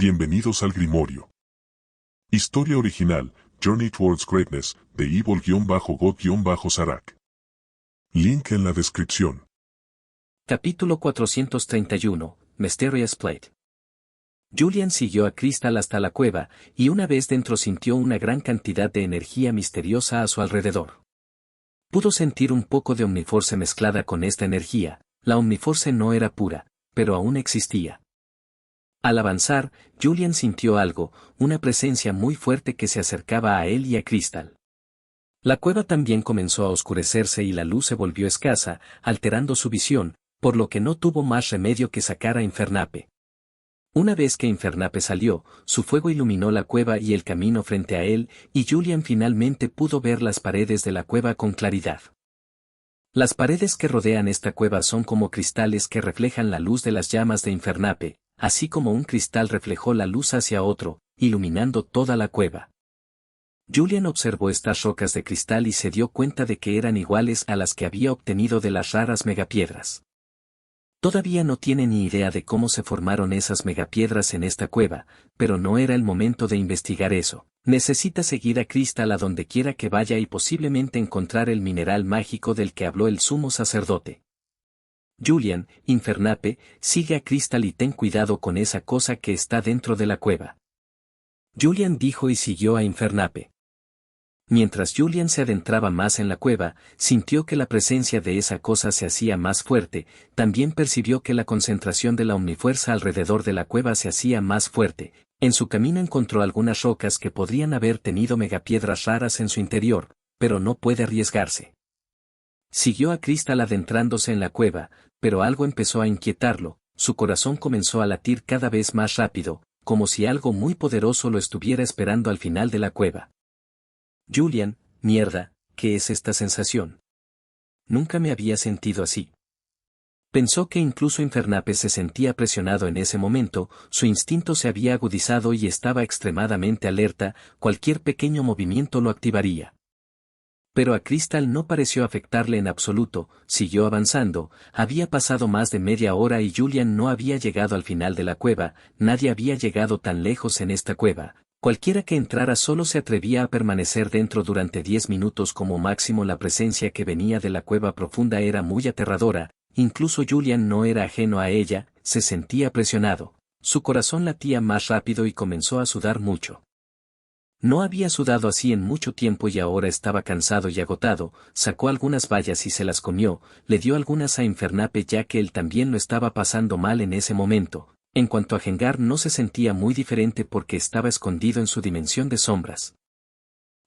Bienvenidos al Grimorio. Historia original, Journey Towards Greatness, de Evil-God-Sarak. Link en la descripción. Capítulo 431, Mysterious Plate. Julian siguió a Crystal hasta la cueva, y una vez dentro sintió una gran cantidad de energía misteriosa a su alrededor. Pudo sentir un poco de Omniforce mezclada con esta energía. La Omniforce no era pura, pero aún existía. Al avanzar, Julian sintió algo, una presencia muy fuerte que se acercaba a él y a Crystal. La cueva también comenzó a oscurecerse y la luz se volvió escasa, alterando su visión, por lo que no tuvo más remedio que sacar a Infernape. Una vez que Infernape salió, su fuego iluminó la cueva y el camino frente a él, y Julian finalmente pudo ver las paredes de la cueva con claridad. Las paredes que rodean esta cueva son como cristales que reflejan la luz de las llamas de Infernape, así como un cristal reflejó la luz hacia otro, iluminando toda la cueva. Julian observó estas rocas de cristal y se dio cuenta de que eran iguales a las que había obtenido de las raras megapiedras. Todavía no tiene ni idea de cómo se formaron esas megapiedras en esta cueva, pero no era el momento de investigar eso. Necesita seguir a Crystal a donde quiera que vaya y posiblemente encontrar el mineral mágico del que habló el sumo sacerdote. Julian, Infernape, sigue a Crystal y ten cuidado con esa cosa que está dentro de la cueva. Julian dijo y siguió a Infernape. Mientras Julian se adentraba más en la cueva, sintió que la presencia de esa cosa se hacía más fuerte, también percibió que la concentración de la omnifuerza alrededor de la cueva se hacía más fuerte. En su camino encontró algunas rocas que podrían haber tenido megapiedras raras en su interior, pero no puede arriesgarse. Siguió a Crystal adentrándose en la cueva, pero algo empezó a inquietarlo, su corazón comenzó a latir cada vez más rápido, como si algo muy poderoso lo estuviera esperando al final de la cueva. Julian, mierda, ¿qué es esta sensación? Nunca me había sentido así. Pensó que incluso Infernape se sentía presionado en ese momento, su instinto se había agudizado y estaba extremadamente alerta, cualquier pequeño movimiento lo activaría. Pero a Crystal no pareció afectarle en absoluto, siguió avanzando, había pasado más de media hora y Julian no había llegado al final de la cueva, nadie había llegado tan lejos en esta cueva. Cualquiera que entrara solo se atrevía a permanecer dentro durante 10 minutos como máximo. La presencia que venía de la cueva profunda era muy aterradora, incluso Julian no era ajeno a ella, se sentía presionado, su corazón latía más rápido y comenzó a sudar mucho. No había sudado así en mucho tiempo y ahora estaba cansado y agotado, sacó algunas bayas y se las comió, le dio algunas a Infernape ya que él también lo estaba pasando mal en ese momento. En cuanto a Gengar no se sentía muy diferente porque estaba escondido en su dimensión de sombras.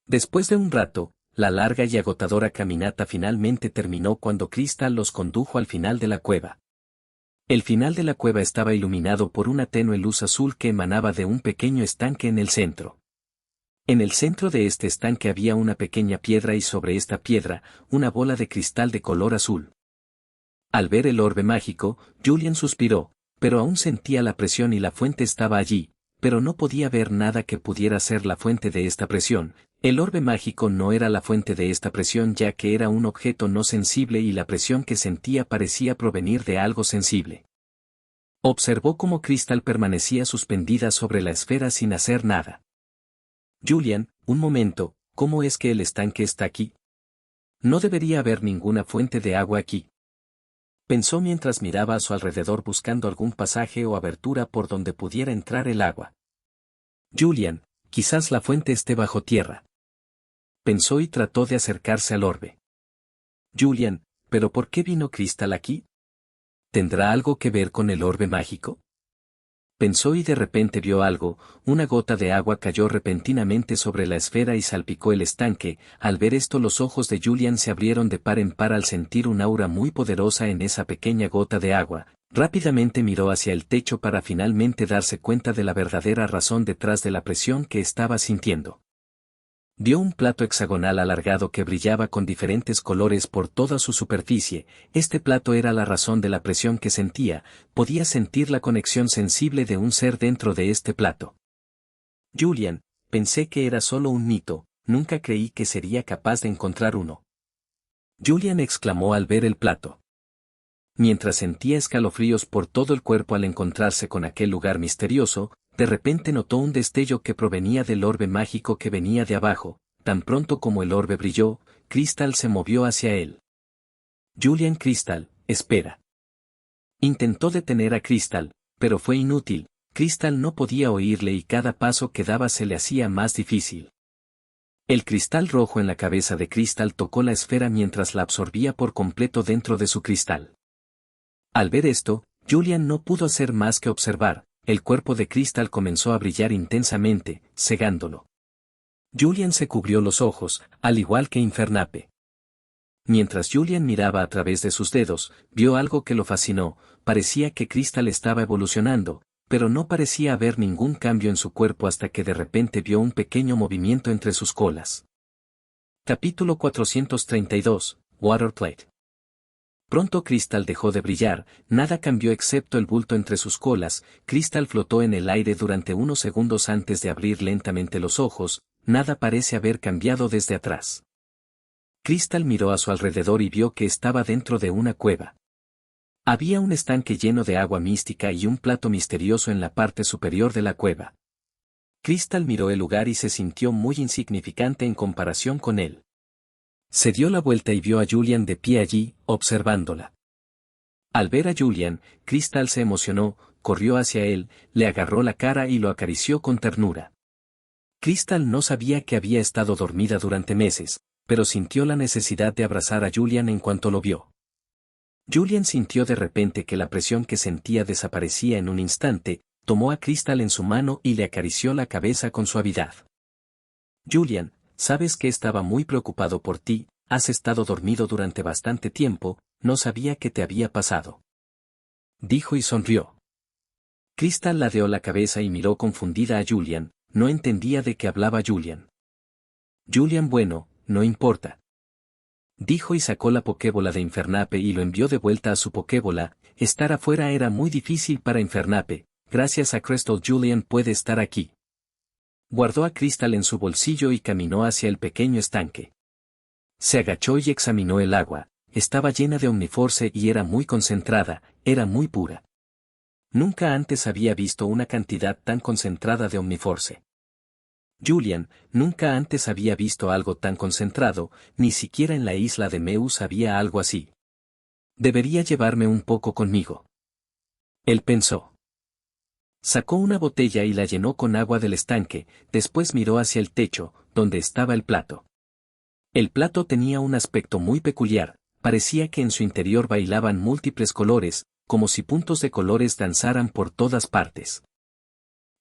Después de un rato, la larga y agotadora caminata finalmente terminó cuando Crystal los condujo al final de la cueva. El final de la cueva estaba iluminado por una tenue luz azul que emanaba de un pequeño estanque en el centro. En el centro de este estanque había una pequeña piedra y sobre esta piedra, una bola de cristal de color azul. Al ver el orbe mágico, Julian suspiró, pero aún sentía la presión y la fuente estaba allí, pero no podía ver nada que pudiera ser la fuente de esta presión. El orbe mágico no era la fuente de esta presión ya que era un objeto no sensible y la presión que sentía parecía provenir de algo sensible. Observó cómo Crystal permanecía suspendida sobre la esfera sin hacer nada. Julian, un momento, ¿cómo es que el estanque está aquí? No debería haber ninguna fuente de agua aquí. Pensó mientras miraba a su alrededor buscando algún pasaje o abertura por donde pudiera entrar el agua. Julian, quizás la fuente esté bajo tierra. Pensó y trató de acercarse al orbe. Julian, ¿pero por qué vino Crystal aquí? ¿Tendrá algo que ver con el orbe mágico? Pensó y de repente vio algo, una gota de agua cayó repentinamente sobre la esfera y salpicó el estanque. Al ver esto los ojos de Julian se abrieron de par en par al sentir un aura muy poderosa en esa pequeña gota de agua. Rápidamente miró hacia el techo para finalmente darse cuenta de la verdadera razón detrás de la presión que estaba sintiendo. Vio un plato hexagonal alargado que brillaba con diferentes colores por toda su superficie. Este plato era la razón de la presión que sentía, podía sentir la conexión sensible de un ser dentro de este plato. Julian, pensé que era solo un mito, nunca creí que sería capaz de encontrar uno. Julian exclamó al ver el plato. Mientras sentía escalofríos por todo el cuerpo al encontrarse con aquel lugar misterioso, de repente notó un destello que provenía del orbe mágico que venía de abajo. Tan pronto como el orbe brilló, Crystal se movió hacia él. Julian. Crystal, espera. Intentó detener a Crystal, pero fue inútil. Crystal no podía oírle y cada paso que daba se le hacía más difícil. El cristal rojo en la cabeza de Crystal tocó la esfera mientras la absorbía por completo dentro de su cristal. Al ver esto, Julian no pudo hacer más que observar. El cuerpo de Crystal comenzó a brillar intensamente, cegándolo. Julian se cubrió los ojos, al igual que Infernape. Mientras Julian miraba a través de sus dedos, vio algo que lo fascinó. Parecía que Crystal estaba evolucionando, pero no parecía haber ningún cambio en su cuerpo hasta que de repente vio un pequeño movimiento entre sus colas. Capítulo 432, Waterplate. Pronto Crystal dejó de brillar, nada cambió excepto el bulto entre sus colas. Crystal flotó en el aire durante unos segundos antes de abrir lentamente los ojos. Nada parece haber cambiado desde atrás. Crystal miró a su alrededor y vio que estaba dentro de una cueva. Había un estanque lleno de agua mística y un plato misterioso en la parte superior de la cueva. Crystal miró el lugar y se sintió muy insignificante en comparación con él. Se dio la vuelta y vio a Julian de pie allí, observándola. Al ver a Julian, Crystal se emocionó, corrió hacia él, le agarró la cara y lo acarició con ternura. Crystal no sabía que había estado dormida durante meses, pero sintió la necesidad de abrazar a Julian en cuanto lo vio. Julian sintió de repente que la presión que sentía desaparecía en un instante, tomó a Crystal en su mano y le acarició la cabeza con suavidad. Julian, sabes que estaba muy preocupado por ti, has estado dormido durante bastante tiempo, no sabía qué te había pasado. Dijo y sonrió. Crystal ladeó la cabeza y miró confundida a Julian, no entendía de qué hablaba Julian. Julian, bueno, no importa. Dijo y sacó la Pokébola de Infernape y lo envió de vuelta a su Pokébola. Estar afuera era muy difícil para Infernape, gracias a Crystal Julian puede estar aquí. Guardó a Crystal en su bolsillo y caminó hacia el pequeño estanque. Se agachó y examinó el agua, estaba llena de Omniforce y era muy concentrada, era muy pura. Nunca antes había visto una cantidad tan concentrada de Omniforce. Julian, nunca antes había visto algo tan concentrado, ni siquiera en la isla de Meus había algo así. Debería llevarme un poco conmigo. Él pensó. Sacó una botella y la llenó con agua del estanque, después miró hacia el techo, donde estaba el plato. El plato tenía un aspecto muy peculiar, parecía que en su interior bailaban múltiples colores, como si puntos de colores danzaran por todas partes.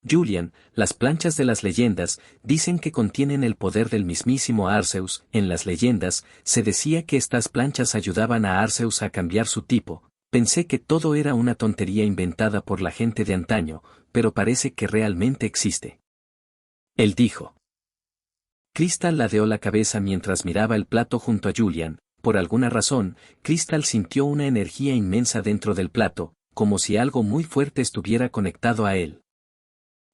Julian, las planchas de las leyendas, dicen que contienen el poder del mismísimo Arceus. En las leyendas, se decía que estas planchas ayudaban a Arceus a cambiar su tipo. Pensé que todo era una tontería inventada por la gente de antaño, pero parece que realmente existe. Él dijo. Crystal ladeó la cabeza mientras miraba el plato junto a Julian. Por alguna razón, Crystal sintió una energía inmensa dentro del plato, como si algo muy fuerte estuviera conectado a él.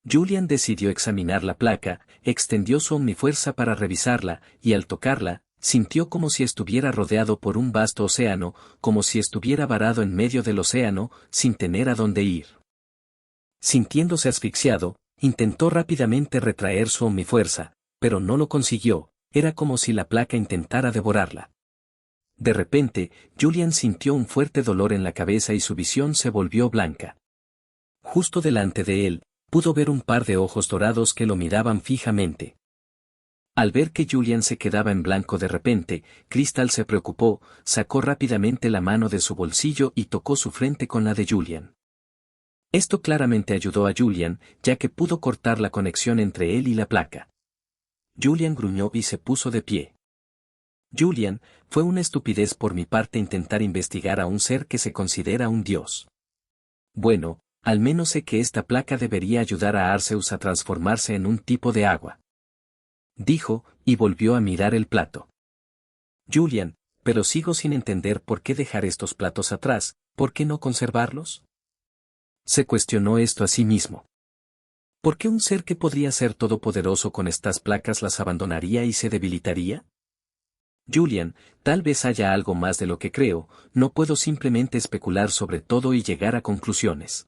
Julian decidió examinar la placa, extendió su omnifuerza para revisarla, y al tocarla, sintió como si estuviera rodeado por un vasto océano, como si estuviera varado en medio del océano, sin tener a dónde ir. Sintiéndose asfixiado, intentó rápidamente retraer su omnifuerza, pero no lo consiguió, era como si la placa intentara devorarla. De repente, Julian sintió un fuerte dolor en la cabeza y su visión se volvió blanca. Justo delante de él, pudo ver un par de ojos dorados que lo miraban fijamente. Al ver que Julian se quedaba en blanco de repente, Crystal se preocupó, sacó rápidamente la mano de su bolsillo y tocó su frente con la de Julian. Esto claramente ayudó a Julian, ya que pudo cortar la conexión entre él y la placa. Julian gruñó y se puso de pie. Julian, fue una estupidez por mi parte intentar investigar a un ser que se considera un dios. Bueno, al menos sé que esta placa debería ayudar a Arceus a transformarse en un tipo de agua. Dijo, y volvió a mirar el plato. Julian, pero sigo sin entender por qué dejar estos platos atrás, ¿por qué no conservarlos? Se cuestionó esto a sí mismo. ¿Por qué un ser que podría ser todopoderoso con estas placas las abandonaría y se debilitaría? Julian, tal vez haya algo más de lo que creo, no puedo simplemente especular sobre todo y llegar a conclusiones.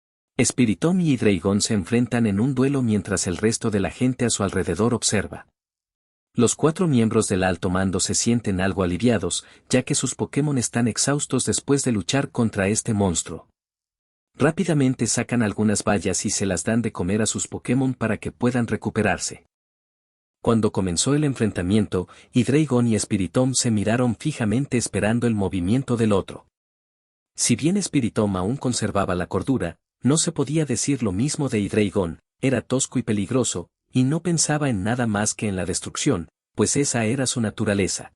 Spiritomb y Hydreigon se enfrentan en un duelo mientras el resto de la gente a su alrededor observa. Los 4 miembros del alto mando se sienten algo aliviados, ya que sus Pokémon están exhaustos después de luchar contra este monstruo. Rápidamente sacan algunas bayas y se las dan de comer a sus Pokémon para que puedan recuperarse. Cuando comenzó el enfrentamiento, Hydreigon y Spiritomb se miraron fijamente esperando el movimiento del otro. Si bien Spiritomb aún conservaba la cordura, no se podía decir lo mismo de Hydreigon, era tosco y peligroso, y no pensaba en nada más que en la destrucción, pues esa era su naturaleza.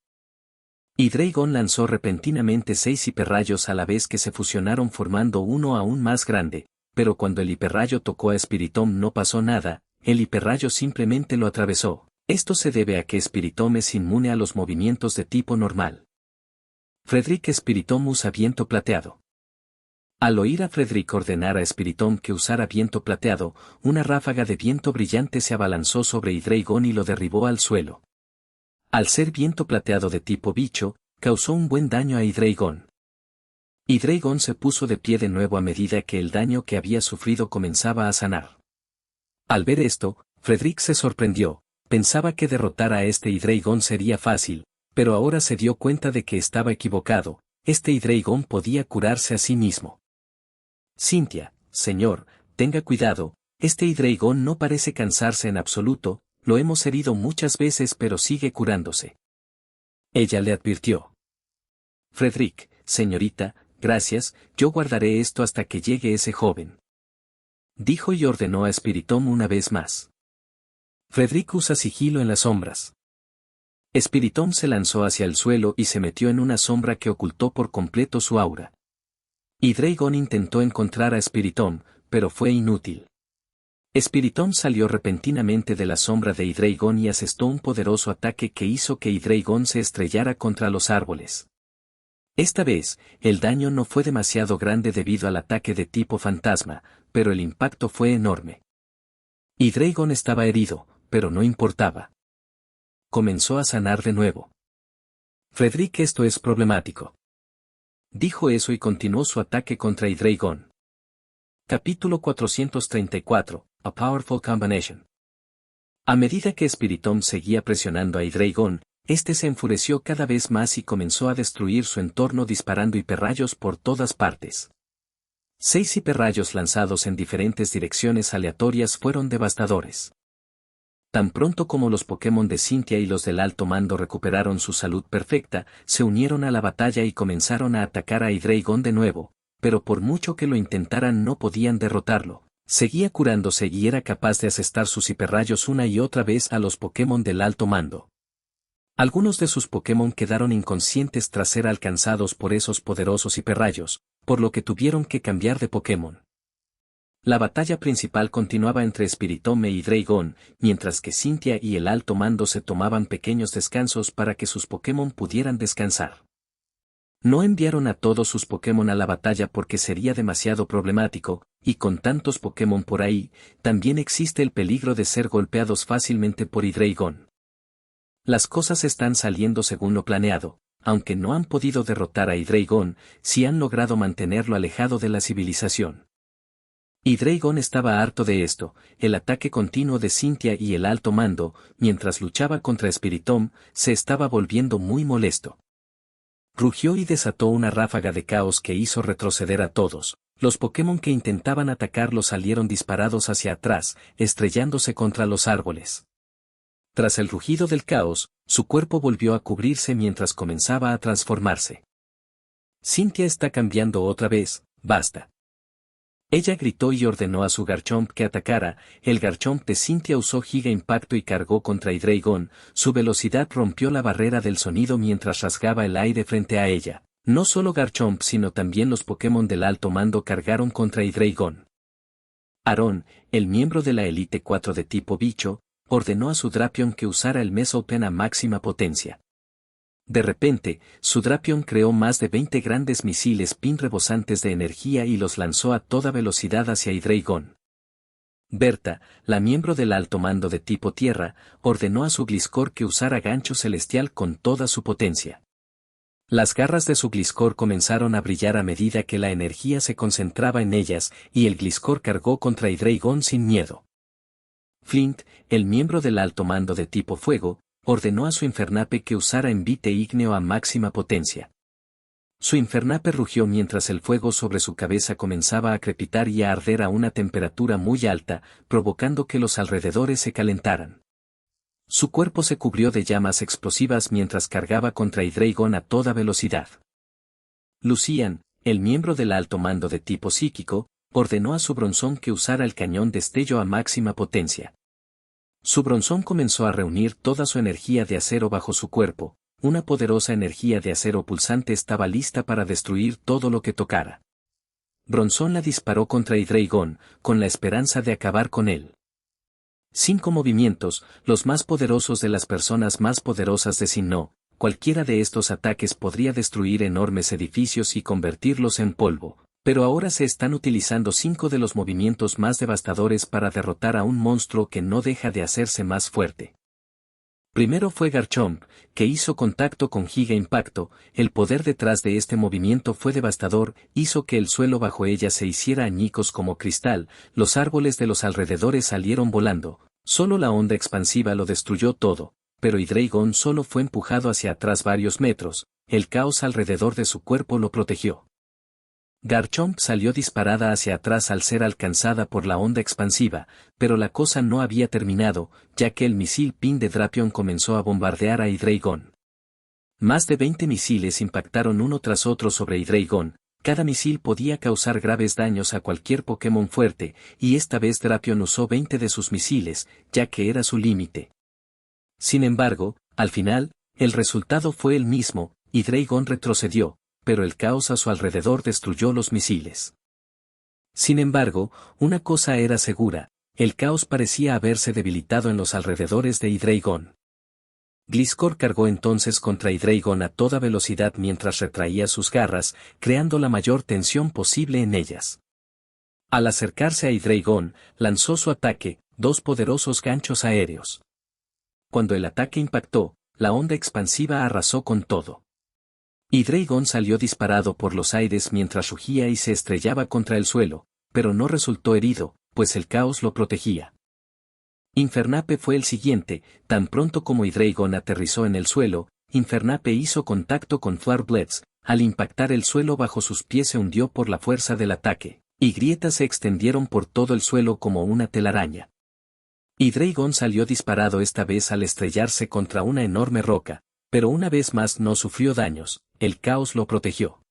Hydreigon lanzó repentinamente 6 hiperrayos a la vez que se fusionaron formando uno aún más grande, pero cuando el hiperrayo tocó a Spiritomb no pasó nada, el hiperrayo simplemente lo atravesó. Esto se debe a que Spiritomb es inmune a los movimientos de tipo normal. Frederick Spiritomb usa viento plateado. Al oír a Frederick ordenar a Spiritomb que usara viento plateado, una ráfaga de viento brillante se abalanzó sobre Hydreigon y lo derribó al suelo. Al ser viento plateado de tipo bicho, causó un buen daño a Hydreigon. Hydreigon se puso de pie de nuevo a medida que el daño que había sufrido comenzaba a sanar. Al ver esto, Frederick se sorprendió, pensaba que derrotar a este Hydreigon sería fácil, pero ahora se dio cuenta de que estaba equivocado, este Hydreigon podía curarse a sí mismo. Cynthia, señor, tenga cuidado, este Hydreigon no parece cansarse en absoluto, lo hemos herido muchas veces pero sigue curándose. Ella le advirtió. Frederick, señorita, gracias, yo guardaré esto hasta que llegue ese joven. Dijo y ordenó a Spiritomb una vez más. Frederick usa sigilo en las sombras. Spiritomb se lanzó hacia el suelo y se metió en una sombra que ocultó por completo su aura. Hydreigon intentó encontrar a Spiritomb, pero fue inútil. Spiritomb salió repentinamente de la sombra de Hydreigon y asestó un poderoso ataque que hizo que Hydreigon se estrellara contra los árboles. Esta vez, el daño no fue demasiado grande debido al ataque de tipo fantasma, pero el impacto fue enorme. Hydreigon estaba herido, pero no importaba. Comenzó a sanar de nuevo. Frederick, esto es problemático. Dijo eso y continuó su ataque contra Hydreigon. Capítulo 434, A Powerful Combination. A medida que Spiritomb seguía presionando a Hydreigon, este se enfureció cada vez más y comenzó a destruir su entorno disparando hiperrayos por todas partes. 6 hiperrayos lanzados en diferentes direcciones aleatorias fueron devastadores. Tan pronto como los Pokémon de Cynthia y los del alto mando recuperaron su salud perfecta, se unieron a la batalla y comenzaron a atacar a Hydreigon de nuevo, pero por mucho que lo intentaran no podían derrotarlo. Seguía curándose y era capaz de asestar sus hiperrayos una y otra vez a los Pokémon del alto mando. Algunos de sus Pokémon quedaron inconscientes tras ser alcanzados por esos poderosos hiperrayos, por lo que tuvieron que cambiar de Pokémon. La batalla principal continuaba entre Spiritomb e Hydreigon, mientras que Cynthia y el alto mando se tomaban pequeños descansos para que sus Pokémon pudieran descansar. No enviaron a todos sus Pokémon a la batalla porque sería demasiado problemático, y con tantos Pokémon por ahí, también existe el peligro de ser golpeados fácilmente por Hydreigon. Las cosas están saliendo según lo planeado, aunque no han podido derrotar a Hydreigon, sí han logrado mantenerlo alejado de la civilización. Hydreigon estaba harto de esto, el ataque continuo de Cynthia y el alto mando, mientras luchaba contra Spiritomb, se estaba volviendo muy molesto. Rugió y desató una ráfaga de caos que hizo retroceder a todos. Los Pokémon que intentaban atacarlo salieron disparados hacia atrás, estrellándose contra los árboles. Tras el rugido del caos, su cuerpo volvió a cubrirse mientras comenzaba a transformarse. Cynthia está cambiando otra vez, basta. Ella gritó y ordenó a su Garchomp que atacara. El Garchomp de Cynthia usó Giga Impacto y cargó contra Hydreigon. Su velocidad rompió la barrera del sonido mientras rasgaba el aire frente a ella. No solo Garchomp sino también los Pokémon del alto mando cargaron contra Hydreigon. Aron, el miembro de la Elite 4 de tipo bicho, ordenó a su Drapion que usara el Mesopen a máxima potencia. De repente, su Drapion creó más de 20 grandes misiles PIN rebosantes de energía y los lanzó a toda velocidad hacia Hydreigon. Berta, la miembro del alto mando de tipo tierra, ordenó a su Gliscor que usara gancho celestial con toda su potencia. Las garras de su Gliscor comenzaron a brillar a medida que la energía se concentraba en ellas, y el Gliscor cargó contra Hydreigon sin miedo. Flint, el miembro del alto mando de tipo fuego, ordenó a su Infernape que usara envite ígneo a máxima potencia. Su Infernape rugió mientras el fuego sobre su cabeza comenzaba a crepitar y a arder a una temperatura muy alta, provocando que los alrededores se calentaran. Su cuerpo se cubrió de llamas explosivas mientras cargaba contra Hydreigon a toda velocidad. Lucian, el miembro del alto mando de tipo psíquico, ordenó a su Bronzón que usara el cañón destello a máxima potencia. Su Bronzón comenzó a reunir toda su energía de acero bajo su cuerpo, una poderosa energía de acero pulsante estaba lista para destruir todo lo que tocara. Bronzón la disparó contra Hydreigon, con la esperanza de acabar con él. 5 movimientos, los más poderosos de las personas más poderosas designó, cualquiera de estos ataques podría destruir enormes edificios y convertirlos en polvo, pero ahora se están utilizando 5 de los movimientos más devastadores para derrotar a un monstruo que no deja de hacerse más fuerte. Primero fue Garchomp, que hizo contacto con Giga Impacto, el poder detrás de este movimiento fue devastador, hizo que el suelo bajo ella se hiciera añicos como cristal, los árboles de los alrededores salieron volando, solo la onda expansiva lo destruyó todo, pero Hydreigon solo fue empujado hacia atrás varios metros, el caos alrededor de su cuerpo lo protegió. Garchomp salió disparada hacia atrás al ser alcanzada por la onda expansiva, pero la cosa no había terminado, ya que el misil Pin de Drapion comenzó a bombardear a Hydreigon. Más de 20 misiles impactaron uno tras otro sobre Hydreigon, cada misil podía causar graves daños a cualquier Pokémon fuerte, y esta vez Drapion usó 20 de sus misiles, ya que era su límite. Sin embargo, al final, el resultado fue el mismo, Hydreigon retrocedió, pero el caos a su alrededor destruyó los misiles. Sin embargo, una cosa era segura, el caos parecía haberse debilitado en los alrededores de Hydreigon. Gliscor cargó entonces contra Hydreigon a toda velocidad mientras retraía sus garras, creando la mayor tensión posible en ellas. Al acercarse a Hydreigon, lanzó su ataque, 2 poderosos ganchos aéreos. Cuando el ataque impactó, la onda expansiva arrasó con todo. Hydreigon salió disparado por los aires mientras rugía y se estrellaba contra el suelo, pero no resultó herido, pues el caos lo protegía. Infernape fue el siguiente, tan pronto como Hydreigon aterrizó en el suelo, Infernape hizo contacto con Floor Blitz, al impactar el suelo bajo sus pies se hundió por la fuerza del ataque, y grietas se extendieron por todo el suelo como una telaraña. Hydreigon salió disparado esta vez al estrellarse contra una enorme roca, pero una vez más no sufrió daños, el caos lo protegió.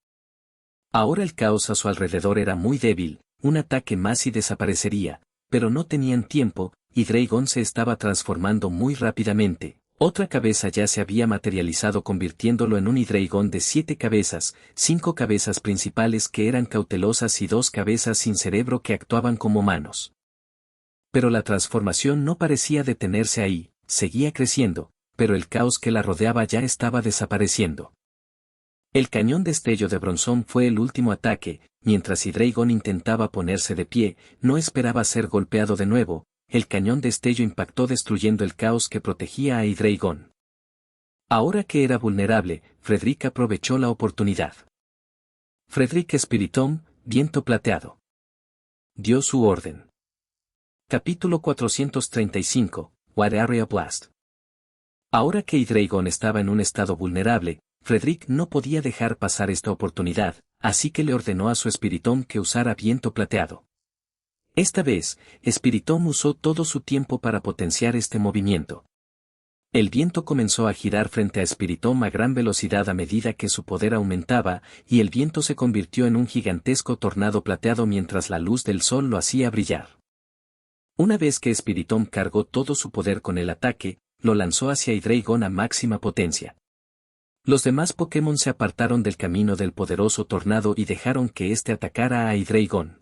Ahora el caos a su alrededor era muy débil, un ataque más y desaparecería, pero no tenían tiempo, Hydreigon se estaba transformando muy rápidamente, otra cabeza ya se había materializado convirtiéndolo en un Hydreigon de 7 cabezas, 5 cabezas principales que eran cautelosas y 2 cabezas sin cerebro que actuaban como manos. Pero la transformación no parecía detenerse ahí, seguía creciendo, pero el caos que la rodeaba ya estaba desapareciendo. El cañón destello de Bronzón fue el último ataque, mientras Hydreigon intentaba ponerse de pie, no esperaba ser golpeado de nuevo, el cañón destello impactó destruyendo el caos que protegía a Hydreigon. Ahora que era vulnerable, Frederick aprovechó la oportunidad. Frederick Spiritomb, viento plateado. Dio su orden. Capítulo 435, Wide Area Blast. Ahora que Hydreigon estaba en un estado vulnerable, Frederick no podía dejar pasar esta oportunidad, así que le ordenó a su Spiritomb que usara viento plateado. Esta vez, Spiritomb usó todo su tiempo para potenciar este movimiento. El viento comenzó a girar frente a Spiritomb a gran velocidad a medida que su poder aumentaba, y el viento se convirtió en un gigantesco tornado plateado mientras la luz del sol lo hacía brillar. Una vez que Spiritomb cargó todo su poder con el ataque, lo lanzó hacia Hydreigon a máxima potencia. Los demás Pokémon se apartaron del camino del poderoso tornado y dejaron que éste atacara a Hydreigon.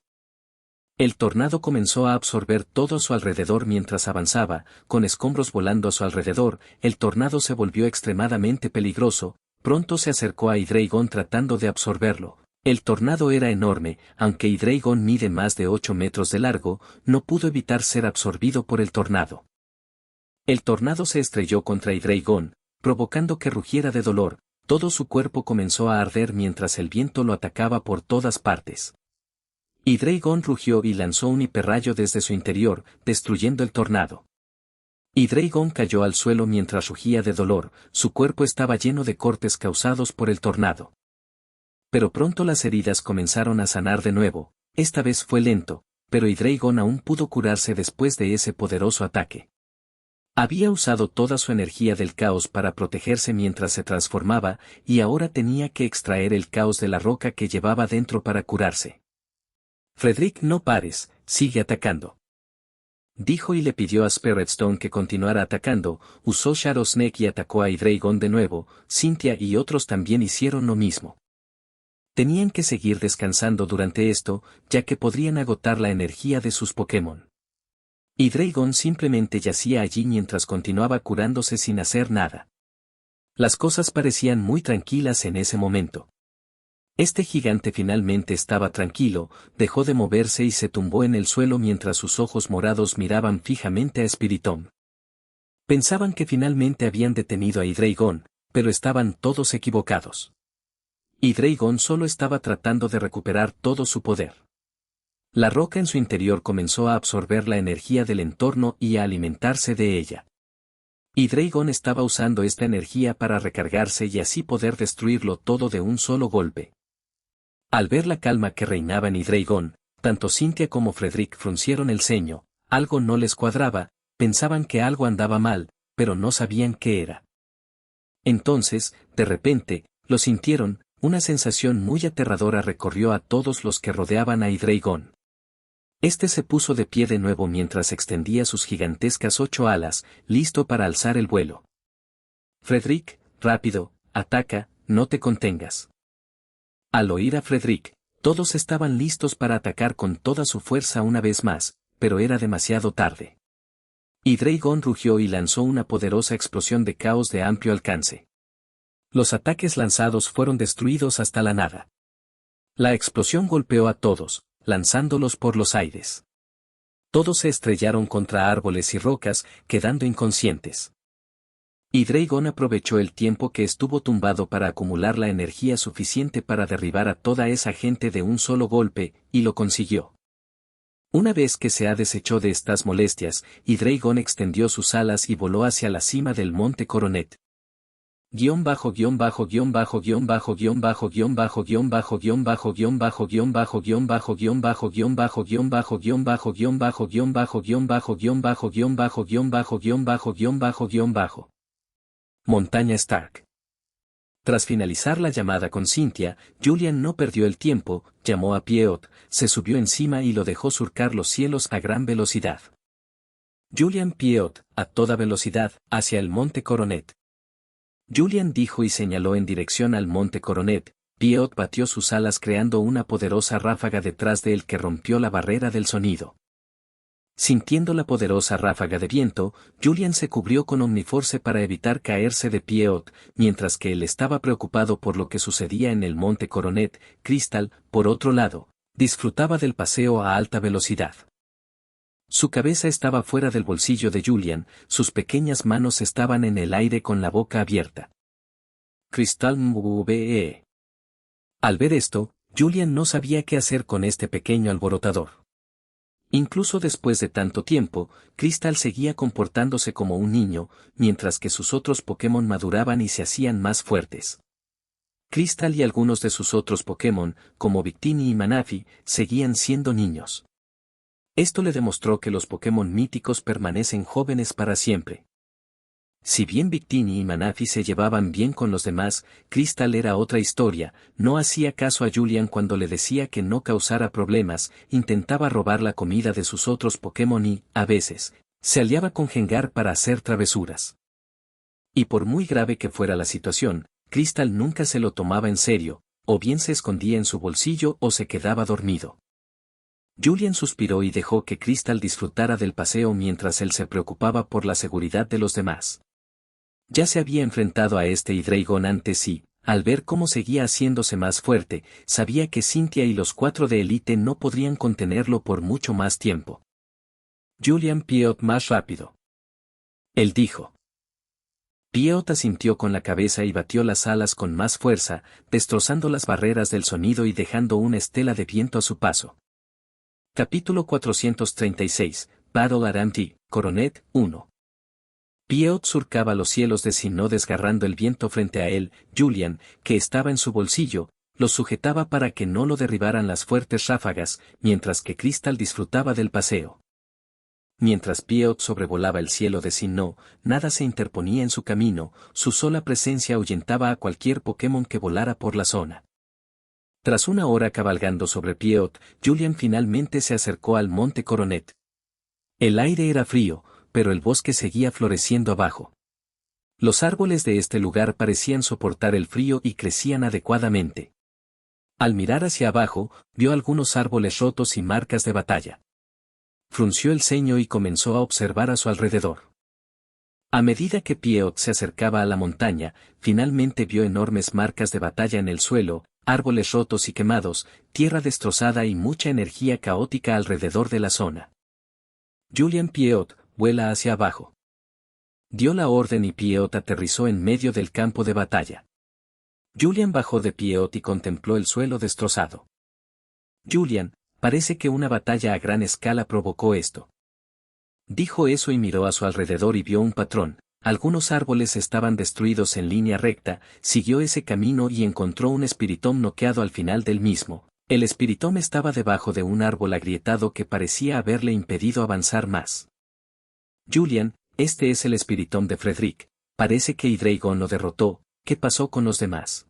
El tornado comenzó a absorber todo a su alrededor mientras avanzaba, con escombros volando a su alrededor, el tornado se volvió extremadamente peligroso, pronto se acercó a Hydreigon tratando de absorberlo. El tornado era enorme, aunque Hydreigon mide más de 8 metros de largo, no pudo evitar ser absorbido por el tornado. El tornado se estrelló contra Hydreigon, provocando que rugiera de dolor, Todo su cuerpo comenzó a arder mientras el viento lo atacaba por todas partes. Hydreigon rugió y lanzó un hiperrayo desde su interior, destruyendo el tornado. Hydreigon cayó al suelo mientras rugía de dolor, su cuerpo estaba lleno de cortes causados por el tornado. Pero pronto las heridas comenzaron a sanar de nuevo, esta vez fue lento, pero Hydreigon aún pudo curarse después de ese poderoso ataque. Había usado toda su energía del caos para protegerse mientras se transformaba, y ahora tenía que extraer el caos de la roca que llevaba dentro para curarse. Frederick, no pares, sigue atacando. Dijo y le pidió a Spiritstone que continuara atacando, usó Shadow Snake y atacó a Hydreigon de nuevo, Cynthia y otros también hicieron lo mismo. Tenían que seguir descansando durante esto, ya que podrían agotar la energía de sus Pokémon. Hydreigon simplemente yacía allí mientras continuaba curándose sin hacer nada. Las cosas parecían muy tranquilas en ese momento. Este gigante finalmente estaba tranquilo, dejó de moverse y se tumbó en el suelo mientras sus ojos morados miraban fijamente a Spiritomb. Pensaban que finalmente habían detenido a Hydreigon, pero estaban todos equivocados. Hydreigon solo estaba tratando de recuperar todo su poder. La roca en su interior comenzó a absorber la energía del entorno y a alimentarse de ella. Hydreigon estaba usando esta energía para recargarse y así poder destruirlo todo de un solo golpe. Al ver la calma que reinaba en Hydreigon, tanto Cynthia como Frederick fruncieron el ceño, algo no les cuadraba, pensaban que algo andaba mal, pero no sabían qué era. Entonces, de repente, lo sintieron, una sensación muy aterradora recorrió a todos los que rodeaban a Hydreigon. Este se puso de pie de nuevo mientras extendía sus gigantescas 8 alas, listo para alzar el vuelo. Frederick, rápido, ataca, no te contengas. Al oír a Frederick, todos estaban listos para atacar con toda su fuerza una vez más, pero era demasiado tarde. Hydreigon rugió y lanzó una poderosa explosión de caos de amplio alcance. Los ataques lanzados fueron destruidos hasta la nada. La explosión golpeó a todos, lanzándolos por los aires. Todos se estrellaron contra árboles y rocas, quedando inconscientes. Hydreigon aprovechó el tiempo que estuvo tumbado para acumular la energía suficiente para derribar a toda esa gente de un solo golpe, y lo consiguió. Una vez que se deshechó de estas molestias, extendió sus alas y voló hacia la cima del monte Coronet. Montaña Stark. Tras finalizar la llamada con Cynthia, Julian no perdió el tiempo, llamó a Pieot, se subió encima y lo dejó surcar los cielos a gran velocidad. Julian Pieot, a toda velocidad, hacia el monte Coronet. Julian dijo y señaló en dirección al monte Coronet, Pieot batió sus alas creando una poderosa ráfaga detrás de él que rompió la barrera del sonido. Sintiendo la poderosa ráfaga de viento, Julian se cubrió con Omniforce para evitar caerse de Pieot, mientras que él estaba preocupado por lo que sucedía en el monte Coronet. Crystal, por otro lado, disfrutaba del paseo a alta velocidad. Su cabeza estaba fuera del bolsillo de Julian, sus pequeñas manos estaban en el aire con la boca abierta. Crystal MVE. Al ver esto, Julian no sabía qué hacer con este pequeño alborotador. Incluso después de tanto tiempo, Crystal seguía comportándose como un niño, mientras que sus otros Pokémon maduraban y se hacían más fuertes. Crystal y algunos de sus otros Pokémon, como Victini y Manaphy, seguían siendo niños. Esto le demostró que los Pokémon míticos permanecen jóvenes para siempre. Si bien Victini y Manaphy se llevaban bien con los demás, Crystal era otra historia, no hacía caso a Julian cuando le decía que no causara problemas, intentaba robar la comida de sus otros Pokémon y, a veces, se aliaba con Gengar para hacer travesuras. Y por muy grave que fuera la situación, Crystal nunca se lo tomaba en serio, o bien se escondía en su bolsillo o se quedaba dormido. Julian suspiró y dejó que Crystal disfrutara del paseo mientras él se preocupaba por la seguridad de los demás. Ya se había enfrentado a este Hydreigon antes y, al ver cómo seguía haciéndose más fuerte, sabía que Cynthia y los 4 de élite no podrían contenerlo por mucho más tiempo. Julian Pieot más rápido. Él dijo. Pieot asintió con la cabeza y batió las alas con más fuerza, destrozando las barreras del sonido y dejando una estela de viento a su paso. Capítulo 436, Battle at Mt. Coronet, 1. Pieot surcaba los cielos de Sinnoh desgarrando el viento frente a él. Julian, que estaba en su bolsillo, lo sujetaba para que no lo derribaran las fuertes ráfagas, mientras que Crystal disfrutaba del paseo. Mientras Pieot sobrevolaba el cielo de Sinnoh, nada se interponía en su camino, su sola presencia ahuyentaba a cualquier Pokémon que volara por la zona. Tras una hora cabalgando sobre Pieot, Julian finalmente se acercó al monte Coronet. El aire era frío, pero el bosque seguía floreciendo abajo. Los árboles de este lugar parecían soportar el frío y crecían adecuadamente. Al mirar hacia abajo, vio algunos árboles rotos y marcas de batalla. Frunció el ceño y comenzó a observar a su alrededor. A medida que Pieot se acercaba a la montaña, finalmente vio enormes marcas de batalla en el suelo, árboles rotos y quemados, tierra destrozada y mucha energía caótica alrededor de la zona. Julian Pieot, vuela hacia abajo. Dio la orden y Pieot aterrizó en medio del campo de batalla. Julian bajó de Pieot y contempló el suelo destrozado. Julian, parece que una batalla a gran escala provocó esto. Dijo eso y miró a su alrededor y vio un patrón. Algunos árboles estaban destruidos en línea recta, siguió ese camino y encontró un Spiritomb noqueado al final del mismo. El Spiritomb estaba debajo de un árbol agrietado que parecía haberle impedido avanzar más. Julian, este es el Spiritomb de Frederick. Parece que Hydreigon lo derrotó. ¿Qué pasó con los demás?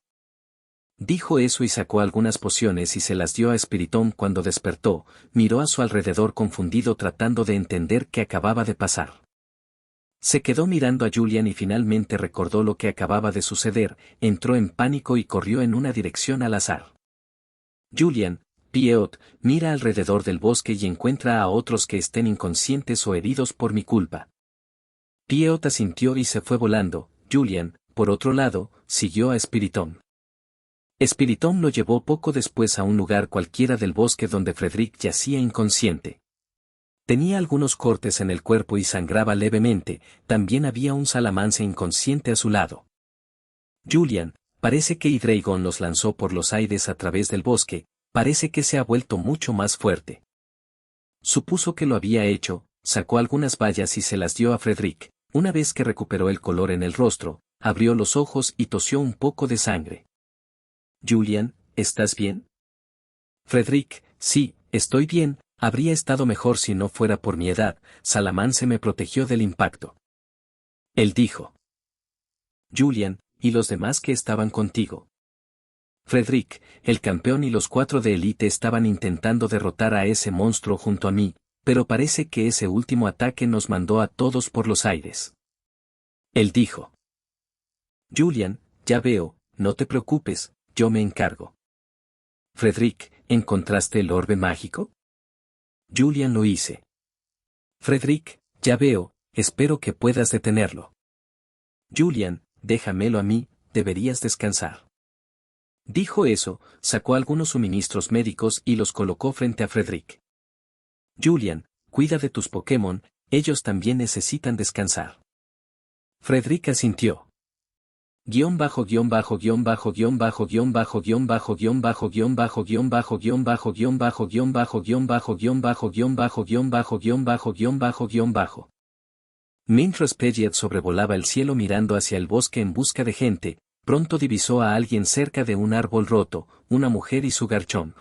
Dijo eso y sacó algunas pociones y se las dio a Spiritomb. Cuando despertó, miró a su alrededor confundido tratando de entender qué acababa de pasar. Se quedó mirando a Julian y finalmente recordó lo que acababa de suceder, entró en pánico y corrió en una dirección al azar. Julian, Pieot, mira alrededor del bosque y encuentra a otros que estén inconscientes o heridos por mi culpa. Pieot asintió y se fue volando. Julian, por otro lado, siguió a Spiritomb. Spiritomb lo llevó poco después a un lugar cualquiera del bosque donde Frederick yacía inconsciente. Tenía algunos cortes en el cuerpo y sangraba levemente, también había un salamance inconsciente a su lado. Julian, parece que Hydreigon los lanzó por los aires a través del bosque, parece que se ha vuelto mucho más fuerte. Supuso que lo había hecho, sacó algunas bayas y se las dio a Frederick. Una vez que recuperó el color en el rostro, abrió los ojos y tosió un poco de sangre. Julian, ¿estás bien? Frederick, sí, estoy bien, habría estado mejor si no fuera por mi edad, Salamance me protegió del impacto. Él dijo. Julian, ¿y los demás que estaban contigo? Frederick, el campeón y los 4 de élite estaban intentando derrotar a ese monstruo junto a mí, pero parece que ese último ataque nos mandó a todos por los aires. Él dijo. Julian, ya veo, no te preocupes, yo me encargo. Frederick, ¿encontraste el orbe mágico? Julian lo hice. Frederick, ya veo, espero que puedas detenerlo. Julian, déjamelo a mí, deberías descansar. Dijo eso, sacó algunos suministros médicos y los colocó frente a Frederick. Julian, cuida de tus Pokémon, ellos también necesitan descansar. Frederick asintió. Guión bajo guión bajo guión bajo guión bajo guión bajo guión bajo guión bajo guión bajo guión bajo guión bajo guión bajo guión bajo guión bajo guión bajo guión bajo guión bajo guión bajo guión bajo guión bajo. Mientras Pidgeot sobrevolaba el cielo mirando hacia el bosque en busca de gente, pronto divisó a alguien cerca de un árbol roto, una mujer y su Garchomp.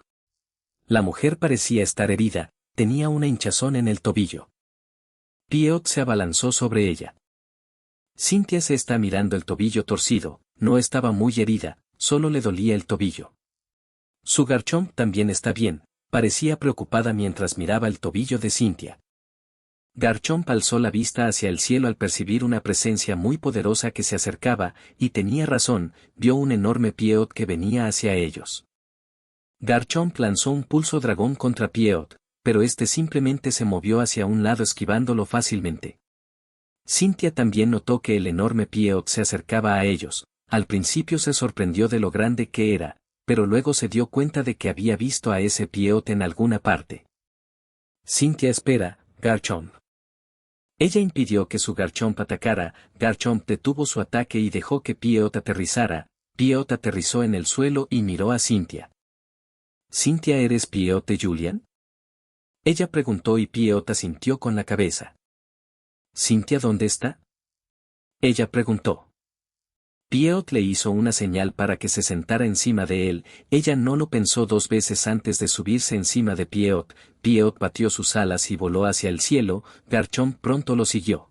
La mujer parecía estar herida, tenía una hinchazón en el tobillo. Pieot se abalanzó sobre ella. Cynthia se está mirando el tobillo torcido, no estaba muy herida, solo le dolía el tobillo. Su Garchomp también está bien, parecía preocupada mientras miraba el tobillo de Cynthia. Garchomp alzó la vista hacia el cielo al percibir una presencia muy poderosa que se acercaba, y tenía razón, vio un enorme Pieot que venía hacia ellos. Garchomp lanzó un pulso dragón contra Pieot, pero este simplemente se movió hacia un lado esquivándolo fácilmente. Cynthia también notó que el enorme Pieot se acercaba a ellos, al principio se sorprendió de lo grande que era, pero luego se dio cuenta de que había visto a ese Pieot en alguna parte. Cynthia espera, Garchomp. Ella impidió que su Garchomp atacara, Garchomp detuvo su ataque y dejó que Pieot aterrizara. Pieot aterrizó en el suelo y miró a Cynthia. —¿Cynthia eres Pieot de Julian? Ella preguntó y Pieot asintió con la cabeza. —¿Cynthia dónde está? Ella preguntó. Pieot le hizo una señal para que se sentara encima de él. Ella no lo pensó dos veces antes de subirse encima de Pieot. Pieot batió sus alas y voló hacia el cielo. Garchomp pronto lo siguió.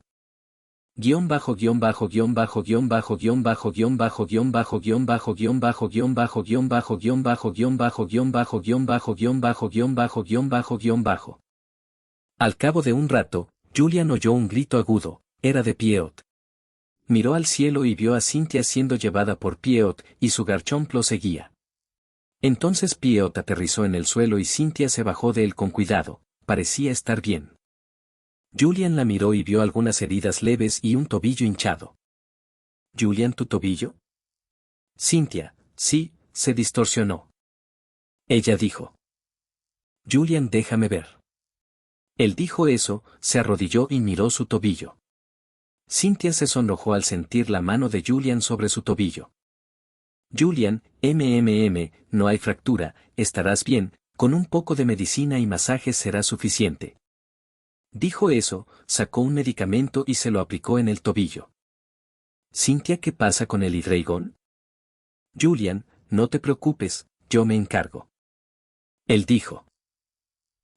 Guión bajo guión bajo guión bajo guión bajo guión bajo guión bajo guión bajo guión bajo guión bajo guión bajo guión bajo guión bajo guión bajo guión bajo guión bajo guión bajo guión bajo guión bajo guión bajo. Al cabo de un rato, Julian oyó un grito agudo. Era de Pieot. Miró al cielo y vio a Cynthia siendo llevada por Pieot, y su Garchomp lo seguía. Entonces Pieot aterrizó en el suelo y Cynthia se bajó de él con cuidado. Parecía estar bien. Julian la miró y vio algunas heridas leves y un tobillo hinchado. —¿Julian, tu tobillo? Cynthia: sí, se distorsionó. Ella dijo. —Julian, déjame ver. Él dijo eso, se arrodilló y miró su tobillo. Cynthia se sonrojó al sentir la mano de Julian sobre su tobillo. —Julian, no hay fractura, estarás bien, con un poco de medicina y masajes será suficiente. Dijo eso, sacó un medicamento y se lo aplicó en el tobillo. —Cynthia, ¿qué pasa con el Hydreigon? —Julian, no te preocupes, yo me encargo. Él dijo.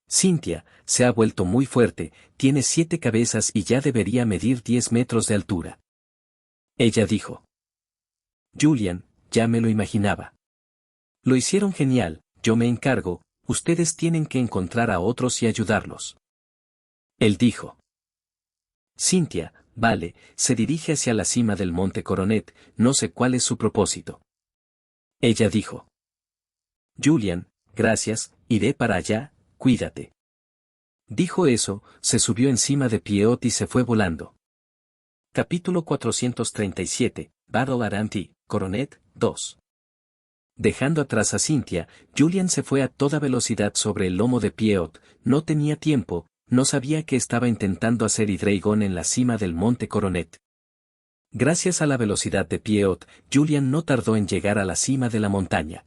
Cynthia, se ha vuelto muy fuerte, tiene 7 cabezas y ya debería medir 10 metros de altura. Ella dijo. Julian, ya me lo imaginaba. Lo hicieron genial, yo me encargo, ustedes tienen que encontrar a otros y ayudarlos. Él dijo. Cynthia, vale, se dirige hacia la cima del monte Coronet, no sé cuál es su propósito. Ella dijo. Julian, gracias, iré para allá, cuídate. Dijo eso, se subió encima de Pieot y se fue volando. Capítulo 437, Battle at Anti, Coronet, 2. Dejando atrás a Cynthia, Julian se fue a toda velocidad sobre el lomo de Pieot, no tenía tiempo, no sabía que estaba intentando hacer Hydreigon en la cima del monte Coronet. Gracias a la velocidad de Pieot, Julian no tardó en llegar a la cima de la montaña.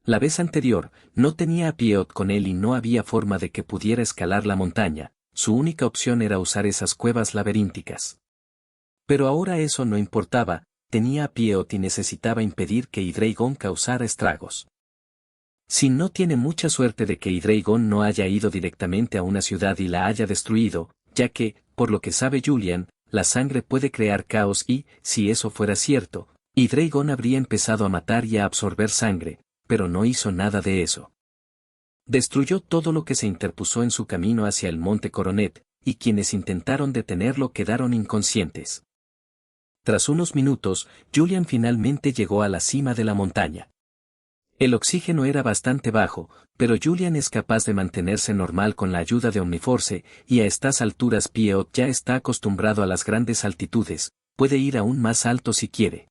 La vez anterior, no tenía a Pieot con él y no había forma de que pudiera escalar la montaña, su única opción era usar esas cuevas laberínticas. Pero ahora eso no importaba, tenía a Pieot y necesitaba impedir que Hydreigon causara estragos. Sin no tiene mucha suerte de que Hydreigon no haya ido directamente a una ciudad y la haya destruido, ya que, por lo que sabe Julian, la sangre puede crear caos y, si eso fuera cierto, Hydreigon habría empezado a matar y a absorber sangre, pero no hizo nada de eso. Destruyó todo lo que se interpuso en su camino hacia el monte Coronet, y quienes intentaron detenerlo quedaron inconscientes. Tras unos minutos, Julian finalmente llegó a la cima de la montaña. El oxígeno era bastante bajo, pero Julian es capaz de mantenerse normal con la ayuda de Omniforce, y a estas alturas Pieot ya está acostumbrado a las grandes altitudes, puede ir aún más alto si quiere.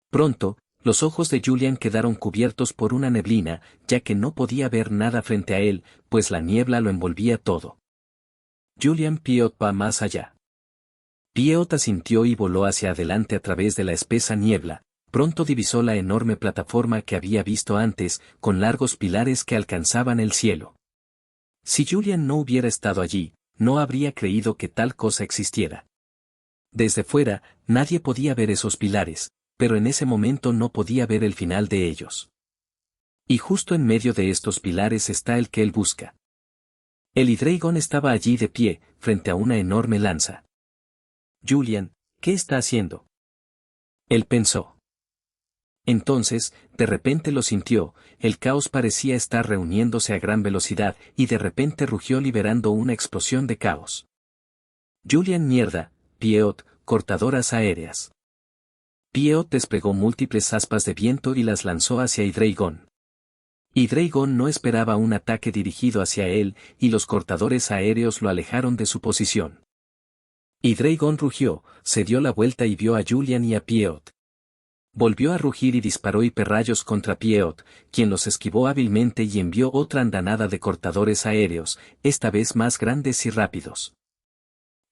Pronto, los ojos de Julian quedaron cubiertos por una neblina, ya que no podía ver nada frente a él, pues la niebla lo envolvía todo. Julian Pieot va más allá. Pieot asintió y voló hacia adelante a través de la espesa niebla. Pronto divisó la enorme plataforma que había visto antes, con largos pilares que alcanzaban el cielo. Si Julian no hubiera estado allí, no habría creído que tal cosa existiera. Desde fuera, nadie podía ver esos pilares, pero en ese momento no podía ver el final de ellos. Y justo en medio de estos pilares está el que él busca. El Hydreigon estaba allí de pie, frente a una enorme lanza. Julian, ¿qué está haciendo? Él pensó. Entonces, de repente lo sintió, el caos parecía estar reuniéndose a gran velocidad y de repente rugió liberando una explosión de caos. Julian mierda, Pieot, cortadoras aéreas. Pieot desplegó múltiples aspas de viento y las lanzó hacia Hydreigon. Hydreigon no esperaba un ataque dirigido hacia él y los cortadores aéreos lo alejaron de su posición. Hydreigon rugió, se dio la vuelta y vio a Julian y a Pieot. Volvió a rugir y disparó hiperrayos contra Pieot, quien los esquivó hábilmente y envió otra andanada de cortadores aéreos, esta vez más grandes y rápidos.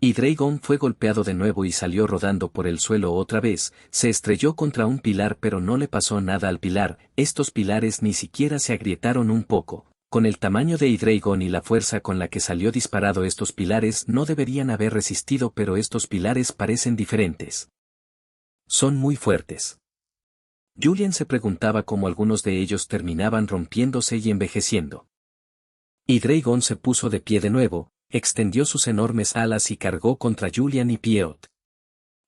Hydreigon fue golpeado de nuevo y salió rodando por el suelo otra vez, se estrelló contra un pilar pero no le pasó nada al pilar, estos pilares ni siquiera se agrietaron un poco. Con el tamaño de Hydreigon y la fuerza con la que salió disparado estos pilares no deberían haber resistido, pero estos pilares parecen diferentes. Son muy fuertes. Julian se preguntaba cómo algunos de ellos terminaban rompiéndose y envejeciendo. Hydreigon se puso de pie de nuevo, extendió sus enormes alas y cargó contra Julian y Pieot.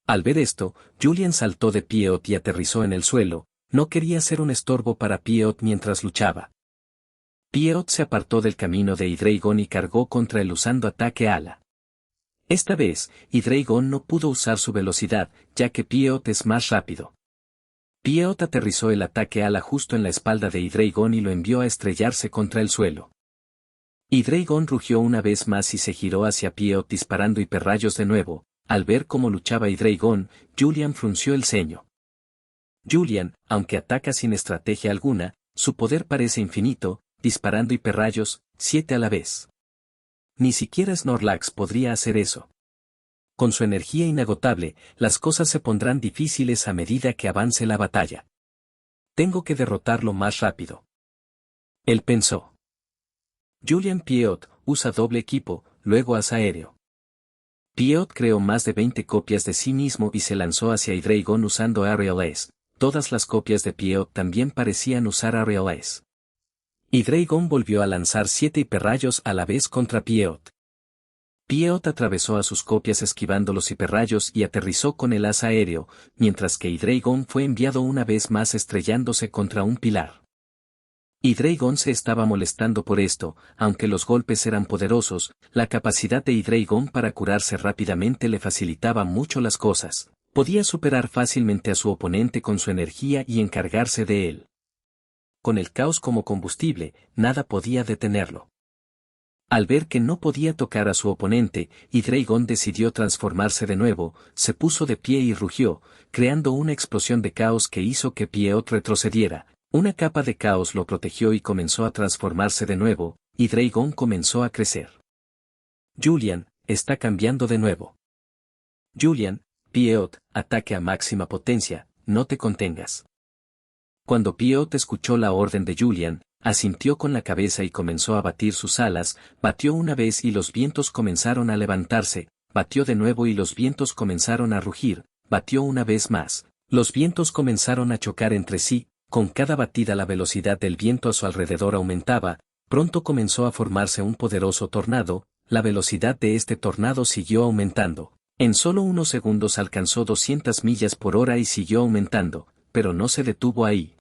Al ver esto, Julian saltó de Pieot y aterrizó en el suelo, no quería ser un estorbo para Pieot mientras luchaba. Pieot se apartó del camino de Hydreigon y cargó contra él usando ataque ala. Esta vez, Hydreigon no pudo usar su velocidad, ya que Pieot es más rápido. Pieot aterrizó el ataque ala justo en la espalda de Hydreigon y lo envió a estrellarse contra el suelo. Hydreigon rugió una vez más y se giró hacia Pieot disparando hiperrayos de nuevo. Al ver cómo luchaba Hydreigon, Julian frunció el ceño. Julian, aunque ataca sin estrategia alguna, su poder parece infinito, disparando hiperrayos, 7 a la vez. Ni siquiera Snorlax podría hacer eso. Con su energía inagotable, las cosas se pondrán difíciles a medida que avance la batalla. Tengo que derrotarlo más rápido. Él pensó. Julian Pieot usa doble equipo, luego asa aéreo. Pieot creó más de 20 copias de sí mismo y se lanzó hacia Hydreigon usando Aerial Ace. Todas las copias de Pieot también parecían usar Aerial Ace. Hydreigon volvió a lanzar 7 hiperrayos a la vez contra Pieot. Pieot atravesó a sus copias esquivando los hiperrayos y aterrizó con el asa aéreo, mientras que Hydreigon fue enviado una vez más estrellándose contra un pilar. Hydreigon se estaba molestando por esto, aunque los golpes eran poderosos, la capacidad de Hydreigon para curarse rápidamente le facilitaba mucho las cosas. Podía superar fácilmente a su oponente con su energía y encargarse de él. Con el caos como combustible, nada podía detenerlo. Al ver que no podía tocar a su oponente, Hydreigon decidió transformarse de nuevo, se puso de pie y rugió, creando una explosión de caos que hizo que Pieot retrocediera. Una capa de caos lo protegió y comenzó a transformarse de nuevo, Hydreigon comenzó a crecer. Julian, está cambiando de nuevo. Julian, Pieot, ataque a máxima potencia, no te contengas. Cuando Pieot escuchó la orden de Julian, asintió con la cabeza y comenzó a batir sus alas, batió una vez y los vientos comenzaron a levantarse, batió de nuevo y los vientos comenzaron a rugir, batió una vez más, los vientos comenzaron a chocar entre sí, con cada batida la velocidad del viento a su alrededor aumentaba, pronto comenzó a formarse un poderoso tornado, la velocidad de este tornado siguió aumentando, en solo unos segundos alcanzó 200 millas por hora y siguió aumentando, pero no se detuvo ahí.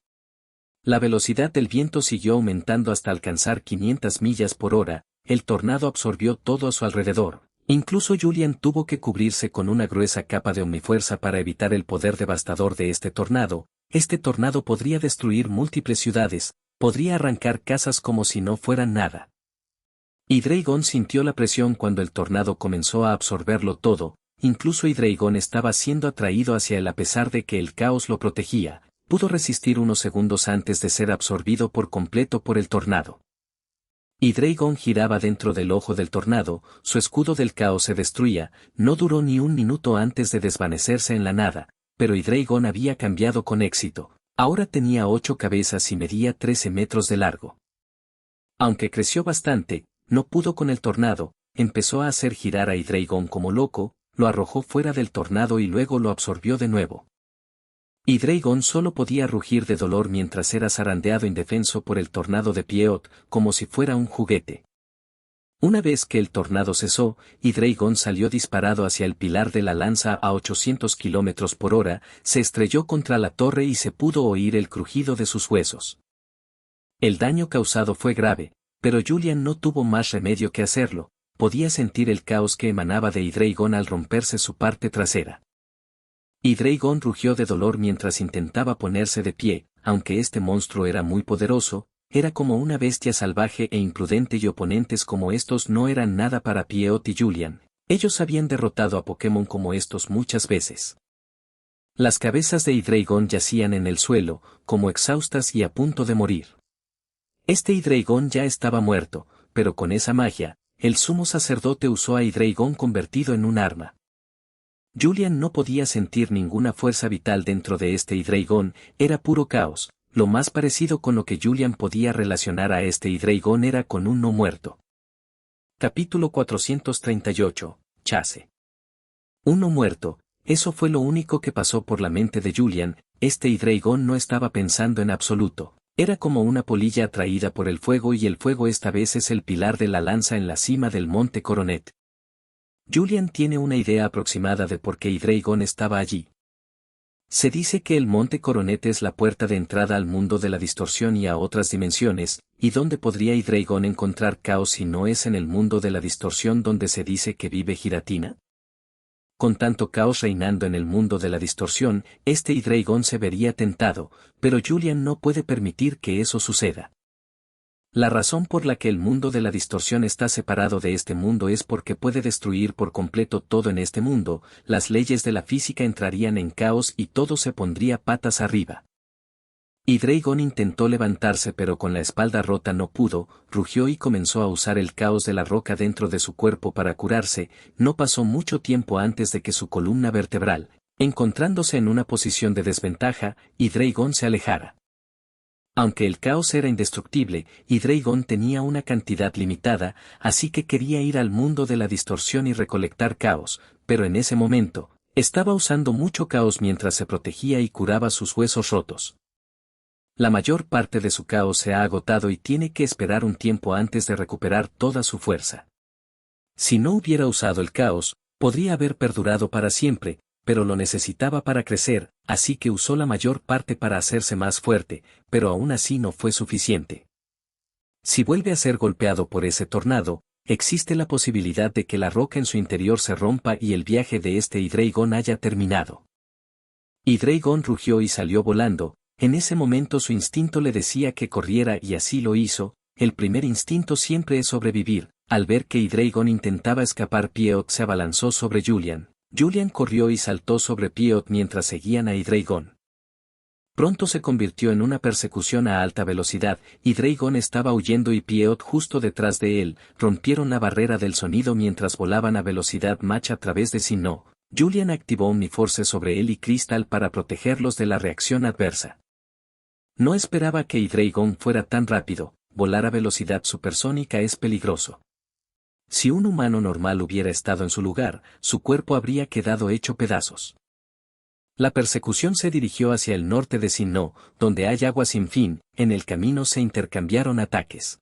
La velocidad del viento siguió aumentando hasta alcanzar 500 millas por hora, el tornado absorbió todo a su alrededor. Incluso Julian tuvo que cubrirse con una gruesa capa de omnifuerza para evitar el poder devastador de este tornado. Este tornado podría destruir múltiples ciudades, podría arrancar casas como si no fueran nada. Hydreigon sintió la presión cuando el tornado comenzó a absorberlo todo, incluso Hydreigon estaba siendo atraído hacia él a pesar de que el caos lo protegía. Pudo resistir unos segundos antes de ser absorbido por completo por el tornado. Hydreigon giraba dentro del ojo del tornado, su escudo del caos se destruía, no duró ni un minuto antes de desvanecerse en la nada, pero Hydreigon había cambiado con éxito, ahora tenía 8 cabezas y medía 13 metros de largo. Aunque creció bastante, no pudo con el tornado, empezó a hacer girar a Hydreigon como loco, lo arrojó fuera del tornado y luego lo absorbió de nuevo. Hydreigon solo podía rugir de dolor mientras era zarandeado indefenso por el tornado de Pieot, como si fuera un juguete. Una vez que el tornado cesó, Hydreigon salió disparado hacia el pilar de la lanza a 800 km por hora, se estrelló contra la torre y se pudo oír el crujido de sus huesos. El daño causado fue grave, pero Julian no tuvo más remedio que hacerlo, podía sentir el caos que emanaba de Hydreigon al romperse su parte trasera. Hydreigon rugió de dolor mientras intentaba ponerse de pie, aunque este monstruo era muy poderoso, era como una bestia salvaje e imprudente y oponentes como estos no eran nada para Pieot y Julian, ellos habían derrotado a Pokémon como estos muchas veces. Las cabezas de Hydreigon yacían en el suelo, como exhaustas y a punto de morir. Este Hydreigon ya estaba muerto, pero con esa magia, el sumo sacerdote usó a Hydreigon convertido en un arma. Julian no podía sentir ninguna fuerza vital dentro de este Hydreigon, era puro caos. Lo más parecido con lo que Julian podía relacionar a este Hydreigon era con un no muerto. Capítulo 438, Chase. Un no muerto, eso fue lo único que pasó por la mente de Julian. Este Hydreigon no estaba pensando en absoluto. Era como una polilla atraída por el fuego y el fuego esta vez es el pilar de la lanza en la cima del monte Coronet. Julian tiene una idea aproximada de por qué Hydreigon estaba allí. Se dice que el monte Coronet es la puerta de entrada al mundo de la distorsión y a otras dimensiones, ¿y dónde podría Hydreigon encontrar caos si no es en el mundo de la distorsión donde se dice que vive Giratina? Con tanto caos reinando en el mundo de la distorsión, este Hydreigon se vería tentado, pero Julian no puede permitir que eso suceda. La razón por la que el mundo de la distorsión está separado de este mundo es porque puede destruir por completo todo en este mundo, las leyes de la física entrarían en caos y todo se pondría patas arriba. Hydreigon intentó levantarse pero con la espalda rota no pudo, rugió y comenzó a usar el caos de la roca dentro de su cuerpo para curarse. No pasó mucho tiempo antes de que su columna vertebral, encontrándose en una posición de desventaja, Hydreigon se alejara. Aunque el caos era indestructible, Hydreigon tenía una cantidad limitada, así que quería ir al mundo de la distorsión y recolectar caos, pero en ese momento, estaba usando mucho caos mientras se protegía y curaba sus huesos rotos. La mayor parte de su caos se ha agotado y tiene que esperar un tiempo antes de recuperar toda su fuerza. Si no hubiera usado el caos, podría haber perdurado para siempre, pero lo necesitaba para crecer, así que usó la mayor parte para hacerse más fuerte, pero aún así no fue suficiente. Si vuelve a ser golpeado por ese tornado, existe la posibilidad de que la roca en su interior se rompa y el viaje de este Hydreigon haya terminado. Hydreigon rugió y salió volando. En ese momento su instinto le decía que corriera y así lo hizo. El primer instinto siempre es sobrevivir. Al ver que Hydreigon intentaba escapar, Pieot se abalanzó sobre Julian. Julian corrió y saltó sobre Pieot mientras seguían a Hydreigon. Pronto se convirtió en una persecución a alta velocidad. Hydreigon estaba huyendo y Pieot justo detrás de él. Rompieron la barrera del sonido mientras volaban a velocidad Mach a través de Sinnoh. Julian activó Omniforce sobre él y Crystal para protegerlos de la reacción adversa. No esperaba que Hydreigon fuera tan rápido. Volar a velocidad supersónica es peligroso. Si un humano normal hubiera estado en su lugar, su cuerpo habría quedado hecho pedazos. La persecución se dirigió hacia el norte de Sinnoh, donde hay agua sin fin. En el camino se intercambiaron ataques.